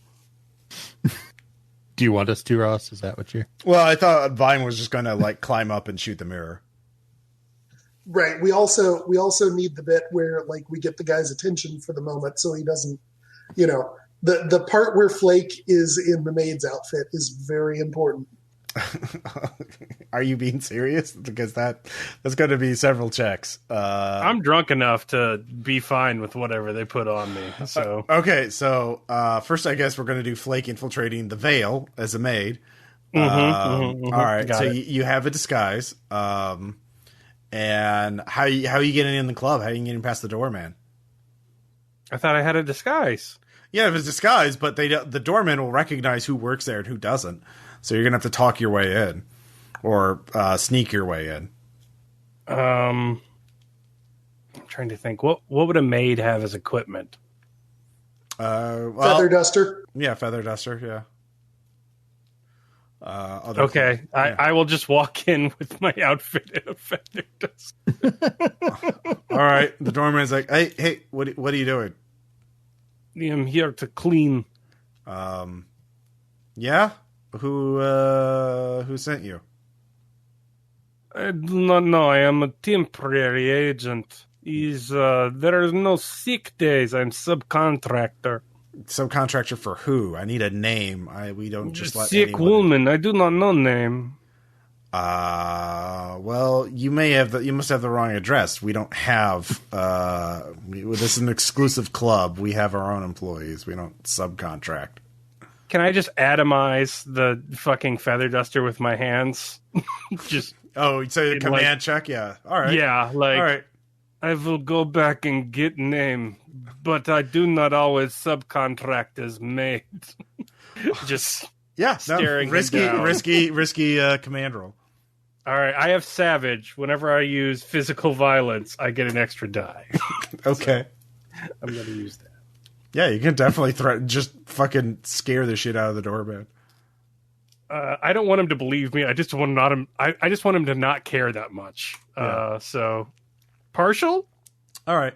Speaker 4: Do you want us to, Ross? Is that what you're...
Speaker 1: Well, I thought Vine was just going to climb up and shoot the mirror.
Speaker 3: Right. We also need the bit where we get the guy's attention for the moment, so he doesn't, the part where Flake is in the maid's outfit is very important.
Speaker 1: Are you being serious? Because that's going to be several checks.
Speaker 2: I'm drunk enough to be fine with whatever they put on me. So
Speaker 1: okay. So first, I guess we're going to do Flake infiltrating the Veil as a maid. All right. So you have a disguise. And how are you getting in the club? How are you getting past the doorman?
Speaker 2: I thought I had a disguise.
Speaker 1: Yeah, if it's disguise, but the doorman will recognize who works there and who doesn't. So you're gonna have to talk your way in, or sneak your way in.
Speaker 2: I'm trying to think. What would a maid have as equipment?
Speaker 3: Feather duster.
Speaker 1: Yeah, feather duster. Yeah.
Speaker 2: Okay, I will just walk in with my outfit and a feather duster.
Speaker 1: All right, the doorman's like, hey, what are you doing?
Speaker 2: I'm here to clean.
Speaker 1: Yeah? Who sent you?
Speaker 2: I do not know. I am a temporary agent. There are no sick days. I'm subcontractor.
Speaker 1: Subcontractor for who? I need a name. We don't just let
Speaker 2: sick
Speaker 1: anyone
Speaker 2: woman. I do not know name.
Speaker 1: Well, you must have the wrong address. We don't have, this is an exclusive club. We have our own employees. We don't subcontract.
Speaker 5: Can I just atomize the fucking feather duster with my hands? Just
Speaker 1: so a command check? Yeah. All right.
Speaker 5: Yeah, like
Speaker 1: all right.
Speaker 2: I will go back and get name, but I do not always subcontract as maid.
Speaker 5: just
Speaker 1: staring. Risky command roll.
Speaker 5: All right, I have Savage. Whenever I use physical violence, I get an extra die.
Speaker 1: Okay.
Speaker 5: So I'm going to use that.
Speaker 1: Yeah, you can definitely just fucking scare the shit out of the doorman.
Speaker 5: I don't want him to believe me. I just want him. I just want him to not care that much.
Speaker 1: Yeah.
Speaker 5: So partial.
Speaker 1: All right.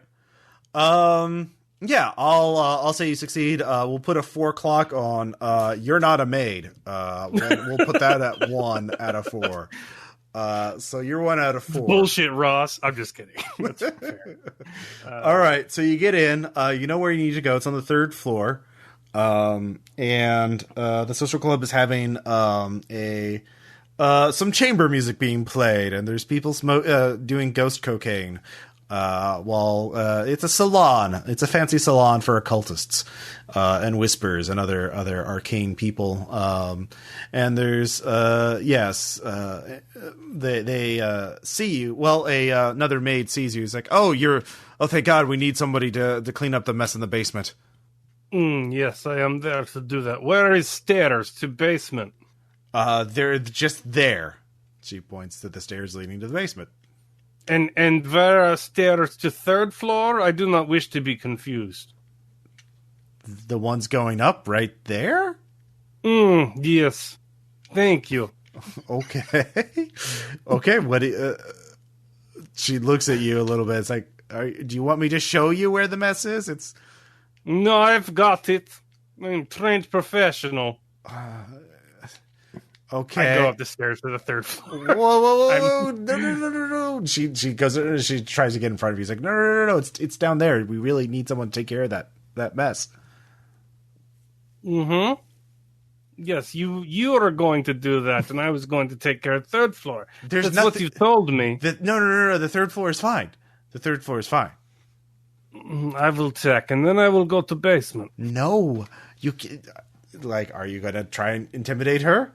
Speaker 1: Yeah, I'll say you succeed. We'll put a 4 o'clock on. You're not a maid. We'll put that at 1 out of 4. So you're 1 out of 4.
Speaker 5: Bullshit, Ross. I'm just kidding. That's fair.
Speaker 1: All right, so you get in. You know where you need to go. It's on the 3rd floor. And the social club is having some chamber music being played, and there's people doing ghost cocaine. While it's a salon, it's a fancy salon for occultists and whispers and other arcane people. And there's they see you. Well, another maid sees you. He's like, oh, thank God, we need somebody to clean up the mess in the basement.
Speaker 2: Yes, I am there to do that. Where is stairs to basement?
Speaker 1: They're just there. She points to the stairs leading to the basement.
Speaker 2: And where are stairs to 3rd floor? I do not wish to be confused.
Speaker 1: The ones going up right there?
Speaker 2: Yes. Thank you.
Speaker 1: Okay. Okay, she looks at you a little bit. It's like, do you want me to show you where the mess is?
Speaker 2: No, I've got it. I'm a trained professional.
Speaker 1: Okay.
Speaker 5: I go up the stairs to the 3rd floor.
Speaker 1: Whoa. No. She goes, she tries to get in front of you. He's like, no. It's down there. We really need someone to take care of that mess.
Speaker 2: Mm-hmm. Yes, you are going to do that, and I was going to take care of 3rd floor. That's what you told me.
Speaker 1: No. The 3rd floor is fine. The 3rd floor is fine.
Speaker 2: I will check, and then I will go to basement.
Speaker 1: No. You can, are you going to try and intimidate her?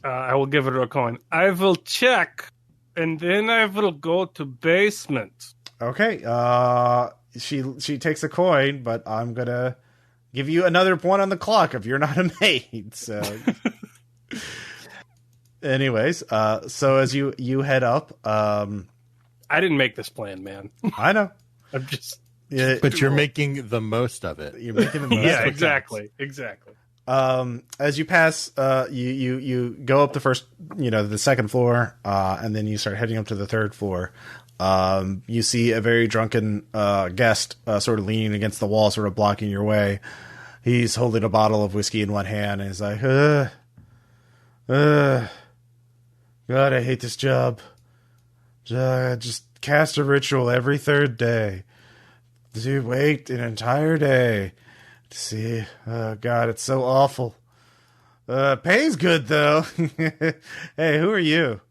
Speaker 5: I will give her a coin.
Speaker 2: I will check, and then I will go to basement.
Speaker 1: Okay. She takes a coin, but I'm gonna give you another 1 on the clock if you're not a maid. So, anyways, so as you head up,
Speaker 5: I didn't make this plan, man.
Speaker 1: I know.
Speaker 5: I'm just.
Speaker 4: Yeah, but you're making the most of it.
Speaker 1: You're making the most.
Speaker 5: Yeah,
Speaker 1: of it.
Speaker 5: exactly.
Speaker 1: As you pass, you go up the first, the 2nd floor, and then you start heading up to the 3rd floor. You see a very drunken guest sort of leaning against the wall, sort of blocking your way. He's holding a bottle of whiskey in one hand, and he's like, God, I hate this job. Just cast a ritual every 3rd day. To wait an entire day. See, God, it's so awful. Pay's good though. Hey, who are you?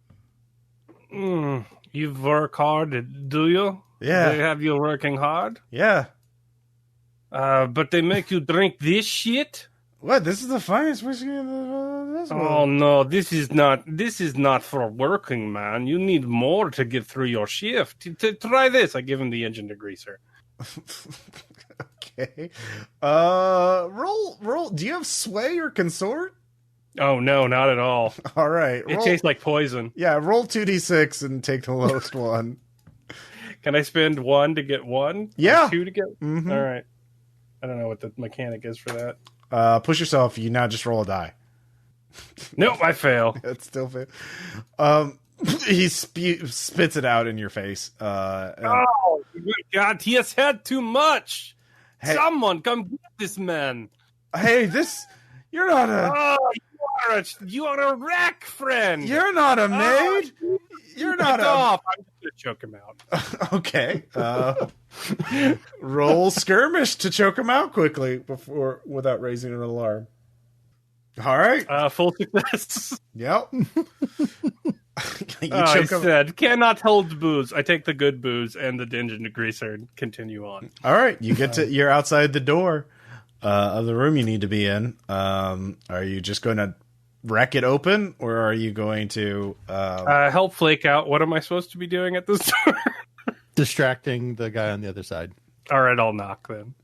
Speaker 2: You work hard, do you?
Speaker 1: Yeah.
Speaker 2: They have you working hard?
Speaker 1: Yeah.
Speaker 2: But they make you drink this shit?
Speaker 1: What? This is the finest whiskey in this world.
Speaker 2: Oh no, this is not for working, man. You need more to get through your shift. Try this. I give him the engine degreaser.
Speaker 1: Okay. Roll. Do you have sway or consort?
Speaker 5: Oh no, not at all.
Speaker 1: All right.
Speaker 5: It tastes like poison.
Speaker 1: Yeah, roll 2d6 and take the lowest one.
Speaker 5: Can I spend 1 to get 1?
Speaker 1: Yeah.
Speaker 5: 2 to get.
Speaker 1: Mm-hmm.
Speaker 5: All right. I don't know what the mechanic is for that.
Speaker 1: Push yourself. You now just roll a die.
Speaker 5: Nope, I fail.
Speaker 1: It's still fail. He spits it out in your face.
Speaker 2: Oh, good God, he has had too much. Hey, someone come get this man.
Speaker 1: Hey, you're not a...
Speaker 2: Oh, you are a wreck, friend.
Speaker 1: You're not a maid. You're not
Speaker 2: off. I'm
Speaker 5: to choke him out.
Speaker 1: Okay. Roll skirmish to choke him out quickly without raising an alarm. All right.
Speaker 5: Full success.
Speaker 1: Yep.
Speaker 5: I said, cannot hold booze. I take the good booze and the engine degreaser and continue on.
Speaker 1: All right. You're outside the door of the room you need to be in. Are you just going to wreck it open, or are you going to
Speaker 5: help Flake out? What am I supposed to be doing at this door?
Speaker 4: Distracting the guy on the other side.
Speaker 5: All right, I'll knock then.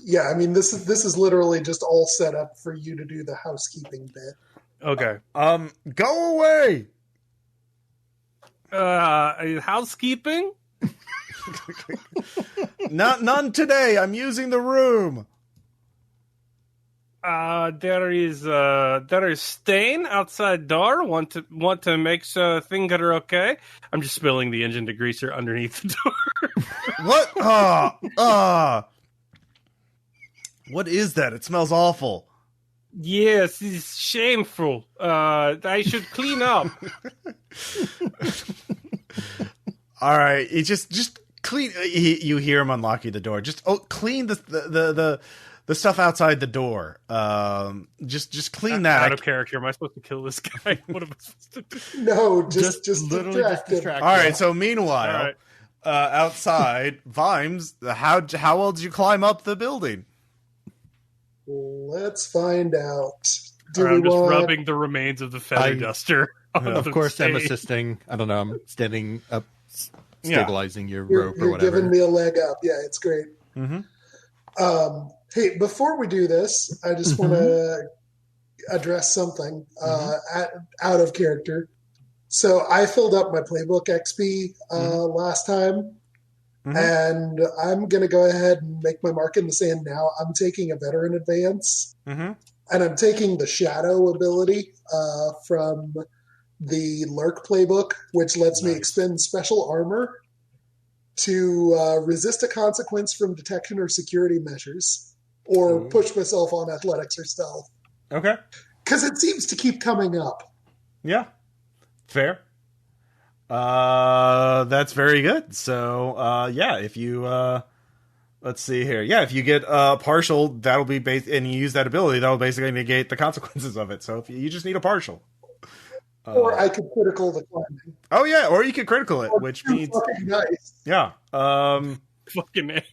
Speaker 3: Yeah, I mean, this is literally just all set up for you to do the housekeeping bit.
Speaker 5: Okay.
Speaker 1: Go away.
Speaker 5: Housekeeping?
Speaker 1: None today. I'm using the room.
Speaker 5: There is stain outside door. Want to make sure things are okay. I'm just spilling the engine degreaser underneath the door.
Speaker 1: What? What is that? It smells awful.
Speaker 5: Yes, it's shameful. I should clean up.
Speaker 1: All right, you just clean. You hear him unlocking the door. Just clean the stuff outside the door. Just clean that.
Speaker 5: Out of character. Am I supposed to kill this guy? What am I supposed to do?
Speaker 3: No, just
Speaker 4: literally distract.
Speaker 1: All right. So meanwhile, outside, Vimes, how well did you climb up the building?
Speaker 3: Let's find out.
Speaker 5: I'm just rubbing the remains of the feather duster.
Speaker 4: Of course,
Speaker 5: stage.
Speaker 4: I'm assisting. I don't know. I'm standing up, stabilizing your rope or
Speaker 3: You're
Speaker 4: whatever.
Speaker 3: giving me a leg up. Yeah, it's great.
Speaker 1: Mm-hmm.
Speaker 3: Hey, before we do this, I just want to address something out of character. So I filled up my playbook XP last time. And I'm going to go ahead and make my mark in the sand now. I'm taking a veteran advance. And I'm taking the shadow ability from the Lurk playbook, which lets me expend special armor to resist a consequence from detection or security measures, or push myself on athletics or stealth.
Speaker 1: Okay.
Speaker 3: Because it seems to keep coming up.
Speaker 1: Yeah. Fair. That's very good. So, if you, let's see here. Yeah, if you get partial, that'll be and you use that ability, that'll basically negate the consequences of it. So if you just need a partial.
Speaker 3: Or I could critical the climbing.
Speaker 1: Oh yeah, or you could critical it, which means
Speaker 3: nice.
Speaker 1: Yeah.
Speaker 5: Fucking A.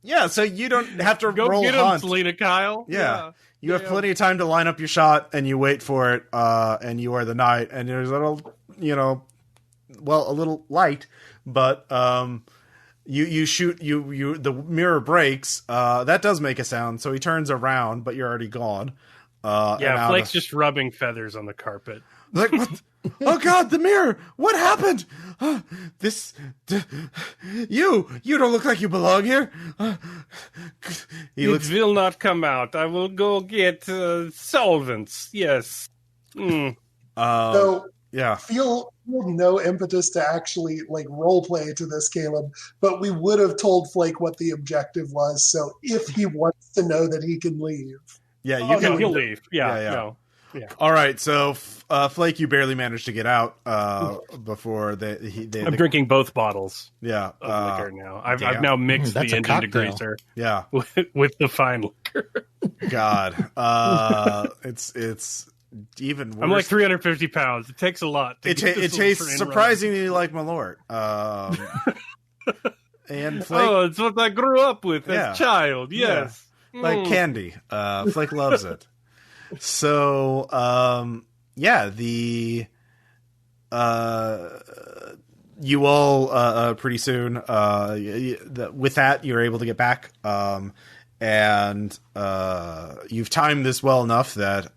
Speaker 1: Yeah, so you don't have to
Speaker 5: Go
Speaker 1: roll
Speaker 5: get
Speaker 1: hunt.
Speaker 5: him, Selena Kyle.
Speaker 1: Yeah. You have plenty of time to line up your shot, and you wait for it, and you are the knight, and there's a little, a little light, but you shoot, the mirror breaks, that does make a sound, so he turns around, but you're already gone.
Speaker 5: Flake's just rubbing feathers on the carpet.
Speaker 1: Like, what? Oh God, the mirror! What happened? You don't look like you belong here.
Speaker 5: It will not come out. I will go get solvents. Yes.
Speaker 3: So
Speaker 1: yeah.
Speaker 3: Feel no impetus to actually role play to this, Caleb, but we would have told Flake what the objective was. So if he wants to know that he can leave,
Speaker 5: he'll leave. Yeah. Yeah.
Speaker 1: All right, so Flake, you barely managed to get out before
Speaker 5: I'm drinking both bottles.
Speaker 1: Yeah,
Speaker 5: of liquor now. I've now mixed the engine degreaser.
Speaker 1: Yeah,
Speaker 5: with the fine liquor.
Speaker 1: God, it's even worse.
Speaker 5: I'm like 350 pounds. It takes a lot.
Speaker 1: It tastes surprisingly like Malort. And Flake,
Speaker 5: it's what I grew up with as a child. Yes,
Speaker 1: like candy. Flake loves it. So, you all, pretty soon, with that, you're able to get back, and, you've timed this well enough that,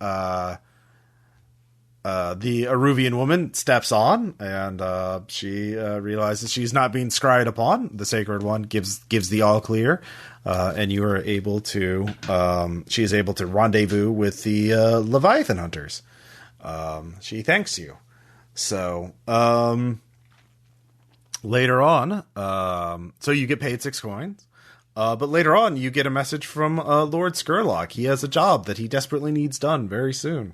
Speaker 1: the Aruvian woman steps on, and, she, realizes she's not being scryed upon. The Sacred One gives the all clear. And you are able to, she is able to rendezvous with the Leviathan hunters. She thanks you. So, later on, so you get paid 6 coins. But later on, you get a message from Lord Skurlock. He has a job that he desperately needs done very soon.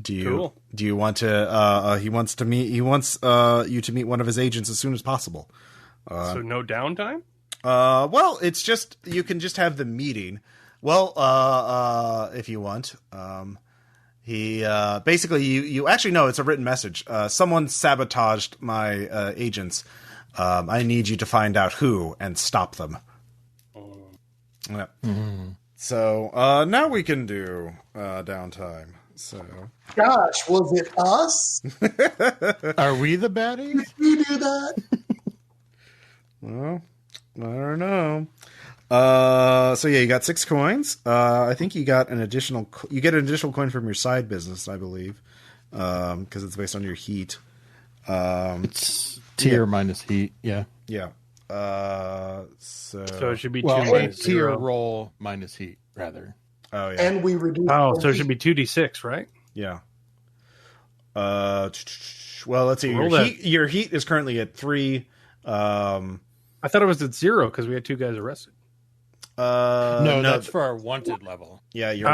Speaker 1: Do you
Speaker 2: Cool.
Speaker 1: do you want to? He wants you to meet one of his agents as soon as possible.
Speaker 2: So no downtime?
Speaker 1: Well, it's just you can just have the meeting. Well, if you want. He basically you actually no, it's a written message. Someone sabotaged my agents. I need you to find out who and stop them. Yeah. Mm-hmm. So now we can do downtime. So,
Speaker 3: gosh, was it us?
Speaker 4: Are we the baddies?
Speaker 3: Did we do that?
Speaker 1: Well, I don't know. So yeah, you got 6 coins. I think you got an additional. You get an additional coin from your side business, I believe, because it's based on your heat.
Speaker 4: It's tier minus heat. Yeah.
Speaker 1: Yeah. So
Speaker 2: it should be 2
Speaker 4: Well,
Speaker 2: minus
Speaker 4: tier
Speaker 2: 0.
Speaker 4: roll minus heat, rather.
Speaker 1: Oh yeah.
Speaker 3: And we reduce.
Speaker 2: So it should be 2d6, right?
Speaker 1: Yeah. Well, let's see. Your heat is currently at 3.
Speaker 2: I thought it was at 0 because we had 2 guys arrested.
Speaker 4: No, that's for our wanted level.
Speaker 1: Yeah, your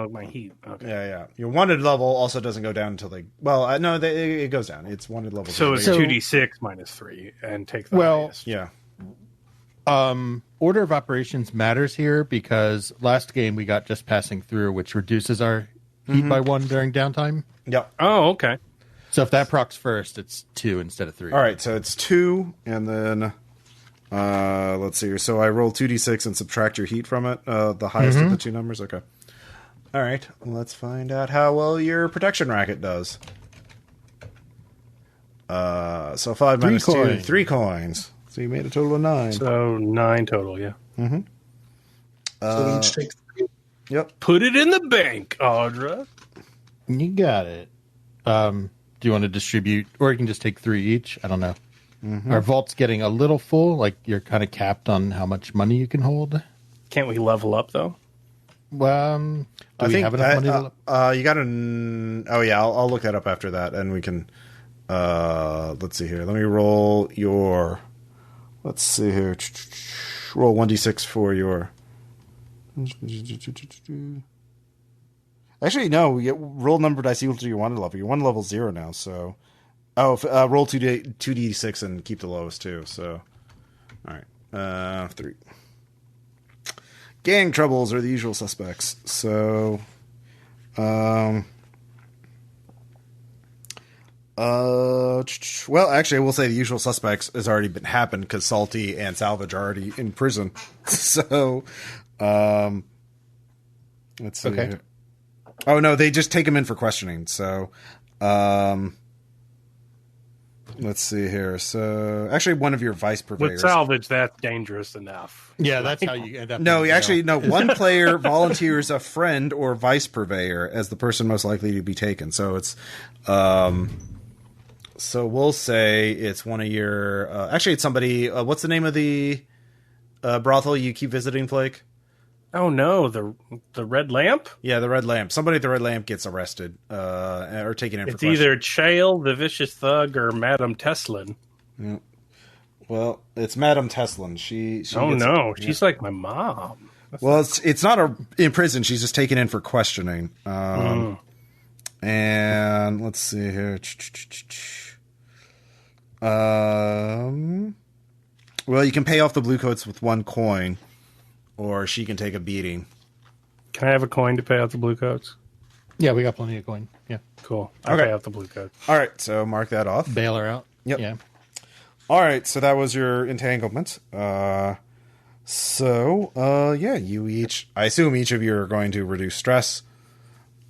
Speaker 2: my heat. Okay.
Speaker 1: Yeah. Your wanted level also doesn't go down until it goes down. It's wanted level.
Speaker 2: So it's 2d6 minus 3 and take the highest.
Speaker 1: Yeah.
Speaker 4: Order of operations matters here because last game we got just passing through, which reduces our heat by 1 during downtime.
Speaker 1: Yep.
Speaker 2: Oh, okay.
Speaker 4: So if that procs first, it's 2 instead of 3.
Speaker 1: All right, so it's 2, and then let's see here. So I roll 2d6 and subtract your heat from it, the highest of the 2 numbers. Okay. All right, let's find out how well your protection racket does. So 5 minus 2, 3 coins. So you made a total of 9.
Speaker 2: So 9 total, yeah.
Speaker 1: Mm-hmm.
Speaker 3: So each takes 3.
Speaker 1: Yep.
Speaker 2: Put it in the bank, Audra.
Speaker 4: You got it. Do you want to distribute, or you can just take 3 each? I don't know. Mm-hmm. Our vault's getting a little full. Like you're kind of capped on how much money you can hold.
Speaker 2: Can't we level up though?
Speaker 4: Well, do we have enough money to
Speaker 1: you got an. Oh yeah, I'll look that up after that, and we can. Let's see here. Let me roll your. Let's see here. Roll 1d6 for your. Actually, no. Roll number dice equal to your wanted level. Your wanted level's 0 now, so. Oh, roll 2d6 and keep the lowest too. So, all right. 3. Gang troubles are the usual suspects. So, well, actually, I will say the usual suspects has already happened because Salty and Salvage are already in prison. So, let's see. Okay. Oh no, they just take him in for questioning. So, let's see here. So, actually, one of your vice purveyors.
Speaker 2: With Salvage, that's dangerous enough.
Speaker 4: Yeah, that's how you end up.
Speaker 1: No, actually, no. One player volunteers a friend or vice purveyor as the person most likely to be taken. So it's, so we'll say it's one of your. Actually, it's somebody. What's the name of the brothel you keep visiting, Flake?
Speaker 2: Oh no, the Red Lamp?
Speaker 1: Yeah, the Red Lamp. Somebody at the Red Lamp gets arrested or taken in for questioning.
Speaker 2: It's either Chael, the Vicious Thug, or Madame Teslin.
Speaker 1: Yeah. Well, it's Madame Teslin. She
Speaker 2: she's like my mom.
Speaker 1: Well, it's not in prison. She's just taken in for questioning. And let's see here. Well, you can pay off the blue coats with 1 coin. Or she can take a beating.
Speaker 2: Can I have a coin to pay out the blue coats?
Speaker 4: Yeah, we got plenty of coin. Yeah.
Speaker 2: Cool. I'll pay out the blue coats.
Speaker 1: All right, so mark that off.
Speaker 4: Bail her out.
Speaker 1: Yep.
Speaker 4: Yeah.
Speaker 1: All right, so that was your entanglement. Yeah, you each... I assume each of you are going to reduce stress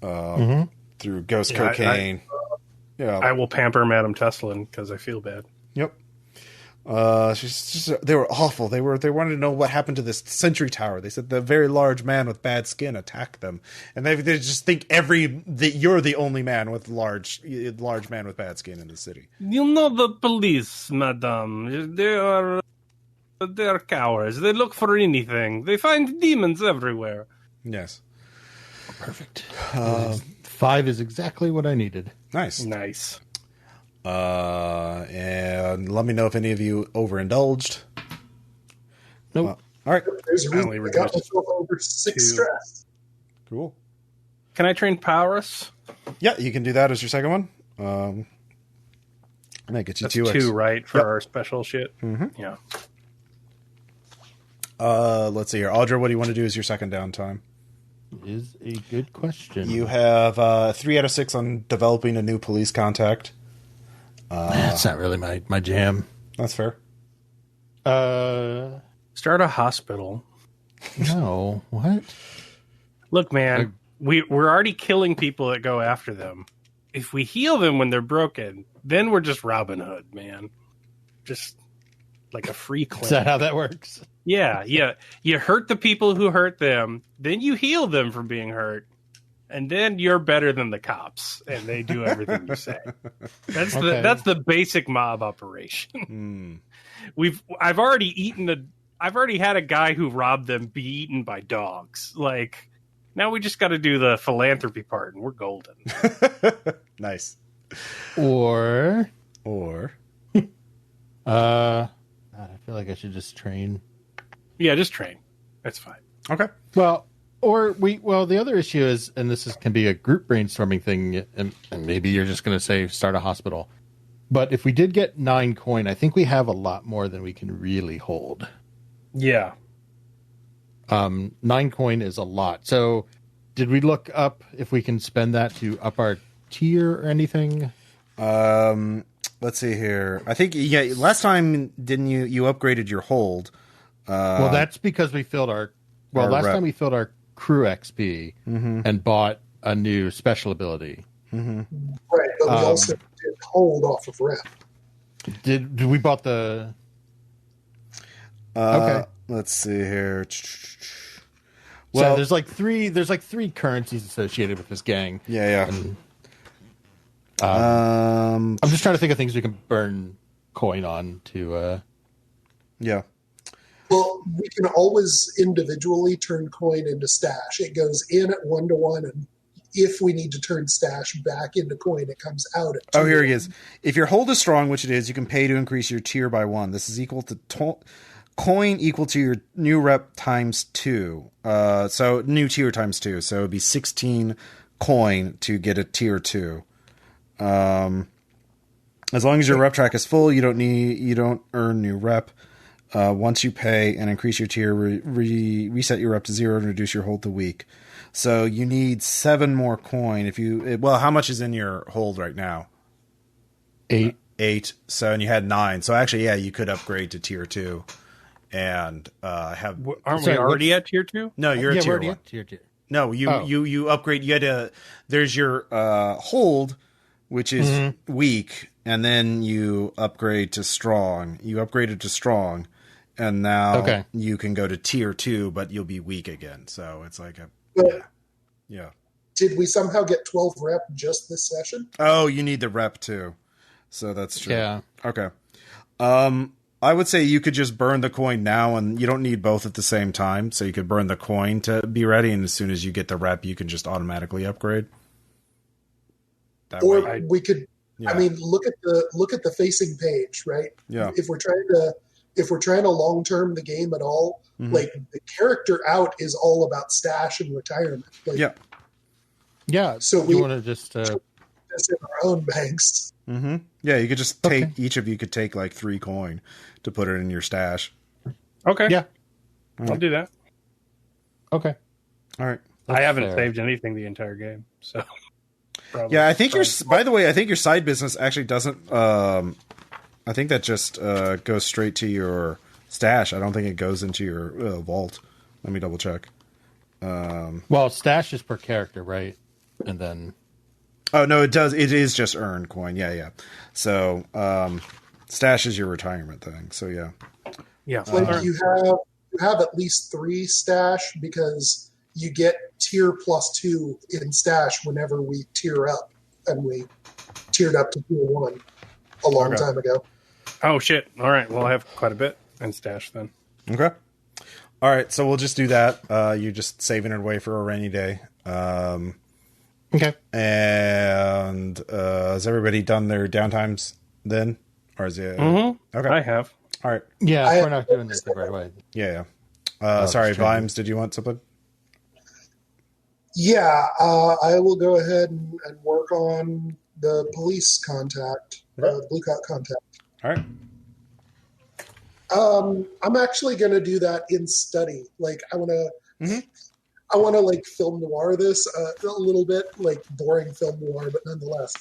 Speaker 1: through ghost cocaine.
Speaker 2: I will pamper Madame Teslin because I feel bad.
Speaker 1: Yep. They were awful. They wanted to know what happened to this sentry tower. They said the very large man with bad skin attacked them, and they just think that you're the only man with large man with bad skin in the city.
Speaker 2: You know the police, madame. They are cowards. They look for anything. They find demons everywhere.
Speaker 1: Yes.
Speaker 4: Perfect. 5 is exactly what I needed.
Speaker 1: Nice. And let me know if any of you overindulged.
Speaker 4: Nope.
Speaker 1: All right.
Speaker 3: There's a reason I got myself over 6 stress.
Speaker 1: Cool.
Speaker 5: Can I train Paris?
Speaker 1: Yeah, you can do that as your second one. And that gets you
Speaker 5: That's
Speaker 1: 2x.
Speaker 5: 2, right? For our special shit.
Speaker 1: Mm-hmm.
Speaker 5: Yeah.
Speaker 1: Let's see here. Audra, what do you want to do as your second downtime?
Speaker 4: Is a good question.
Speaker 1: You have 3 out of 6 on developing a new police contact.
Speaker 4: That's not really my jam.
Speaker 1: That's fair.
Speaker 5: Start a hospital.
Speaker 4: No, what?
Speaker 5: Look, man, we're already killing people that go after them. If we heal them when they're broken, then we're just Robin Hood, man. Just like a free clinic.
Speaker 4: Is that how that works?
Speaker 5: Yeah. You hurt the people who hurt them, then you heal them from being hurt, and then you're better than the cops, and they do everything you say. That's the basic mob operation. I've already had a guy who robbed them be eaten by dogs. Like, now we just got to do the philanthropy part, and we're golden.
Speaker 1: Nice.
Speaker 4: Or I feel like I should just train.
Speaker 5: Yeah, just train. That's fine.
Speaker 1: Okay.
Speaker 4: Well, the other issue is, and can be a group brainstorming thing, and maybe you're just going to say start a hospital. But if we did get 9 coin, I think we have a lot more than we can really hold.
Speaker 5: Yeah.
Speaker 4: 9 coin is a lot. So did we look up if we can spend that to up our tier or anything?
Speaker 1: Let's see here. I think, last time, didn't you upgraded your hold?
Speaker 4: Well, that's because we filled last time we filled our crew XP and bought a new special ability.
Speaker 3: Right, but we also did hold off of rep.
Speaker 4: Did we bought the...
Speaker 1: Okay. Let's see here.
Speaker 4: Well, so there's like three currencies associated with this gang.
Speaker 1: Yeah.
Speaker 4: And, I'm just trying to think of things we can burn coin on to.
Speaker 1: Yeah.
Speaker 3: Well, we can always individually turn coin into stash. It goes in at 1-to-1, and if we need to turn stash back into coin, it comes out at 2.
Speaker 1: Oh, here he is. If your hold is strong, which it is, you can pay to increase your tier by 1. This is equal to coin equal to your new rep times 2. So new tier times 2. So it would be 16 coin to get a tier 2. As long as your rep track is full, you don't earn new rep. Once you pay and increase your tier, reset your rep to 0 and reduce your hold to weak. So you need 7 more coin. How much is in your hold right now?
Speaker 4: 8.
Speaker 1: 8. So, and you had 9. So actually, yeah, you could upgrade to tier 2 and have.
Speaker 5: Aren't we already at tier 2?
Speaker 1: No, you're at tier 1.
Speaker 4: Tier 2.
Speaker 1: No, you upgrade. You had to. There's your hold, which is weak, and then you upgrade to strong. You upgraded to strong, and now you can go to tier 2, but you'll be weak again. So it's like yeah.
Speaker 3: Did we somehow get 12 rep just this session?
Speaker 1: Oh, you need the rep too. So that's true.
Speaker 4: Yeah.
Speaker 1: Okay. I would say you could just burn the coin now, and you don't need both at the same time. So you could burn the coin to be ready, and as soon as you get the rep, you can just automatically upgrade.
Speaker 3: We could. Yeah. I mean, look at the facing page, right?
Speaker 1: Yeah.
Speaker 3: If we're trying to long term the game at all, like the character out is all about stash and retirement. Like,
Speaker 4: yeah.
Speaker 3: So we
Speaker 4: want to just
Speaker 3: this in our own banks.
Speaker 1: Mm-hmm. Yeah, you could just take each of you could take like 3 coin to put it in your stash.
Speaker 5: Okay.
Speaker 4: Yeah.
Speaker 5: I'll do that.
Speaker 4: Okay.
Speaker 1: All right.
Speaker 5: I haven't saved anything the entire game, so.
Speaker 1: Yeah, I think by the way, I think your side business actually doesn't. I think that just goes straight to your stash. I don't think it goes into your vault. Let me double check.
Speaker 4: Well, stash is per character, right? And then.
Speaker 1: Oh no, it does. It is just earned coin. Yeah. So stash is your retirement thing. So yeah.
Speaker 5: Yeah.
Speaker 3: Like you have at least 3 stash because you get tier +2 in stash whenever we tier up, and we tiered up to tier 1 a long time ago.
Speaker 5: Oh shit! All right, well I have quite a bit in stash then.
Speaker 1: Okay. All right, so we'll just do that. You're just saving it away for a rainy day.
Speaker 4: Okay.
Speaker 1: And has everybody done their downtimes then, or is it?
Speaker 5: Okay, I have.
Speaker 1: All right.
Speaker 4: Yeah, we're not doing this the right way.
Speaker 1: Yeah. Sorry, Vimes. Did you want something?
Speaker 3: Yeah, I will go ahead and work on the police contact, Blue Coat contact.
Speaker 1: All right.
Speaker 3: I'm actually going to do that in study. Like, I want to like film noir this a little bit, like boring film noir, but nonetheless,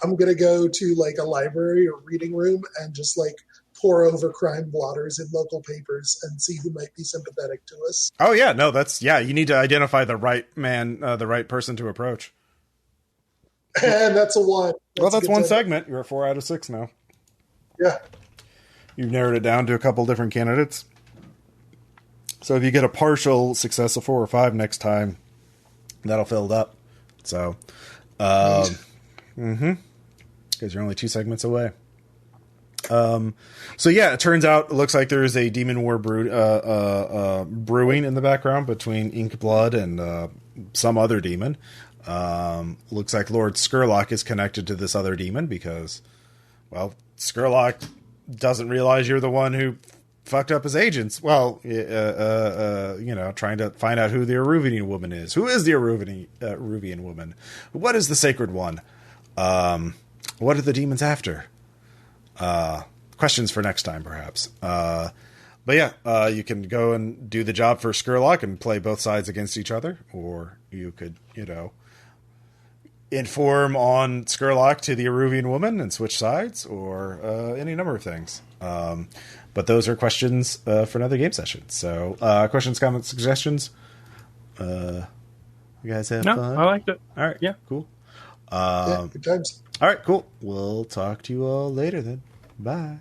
Speaker 3: I'm going to go to like a library or reading room and just like pour over crime blotters in local papers and see who might be sympathetic to us.
Speaker 1: Oh yeah, no, you need to identify the right man, the right person to approach.
Speaker 3: And that's a 1.
Speaker 1: That's one segment. You're at 4 out of 6 now.
Speaker 3: Yeah.
Speaker 1: You've narrowed it down to a couple different candidates. So if you get a partial success of 4 or 5 next time, that'll fill it up. So, because you're only 2 segments away. So yeah, it turns out it looks like there is a demon war brewing in the background between Inkblood and some other demon. Looks like Lord Skurlock is connected to this other demon because, well, Skurlock doesn't realize you're the one who fucked up his agents. Well, trying to find out who the Eruvian woman is. Who is the Eruvian woman? What is the Sacred One? What are the demons after? Questions for next time, perhaps. But yeah, you can go and do the job for Skurlock and play both sides against each other, or you could, inform on Skurlock to the Eruvian woman and switch sides, or any number of things. But those are questions for another game session. So, questions, comments, suggestions? You guys have fun?
Speaker 5: I liked it.
Speaker 1: All right.
Speaker 5: Yeah.
Speaker 1: Cool.
Speaker 3: Good times.
Speaker 1: All right, cool. We'll talk to you all later then. Bye.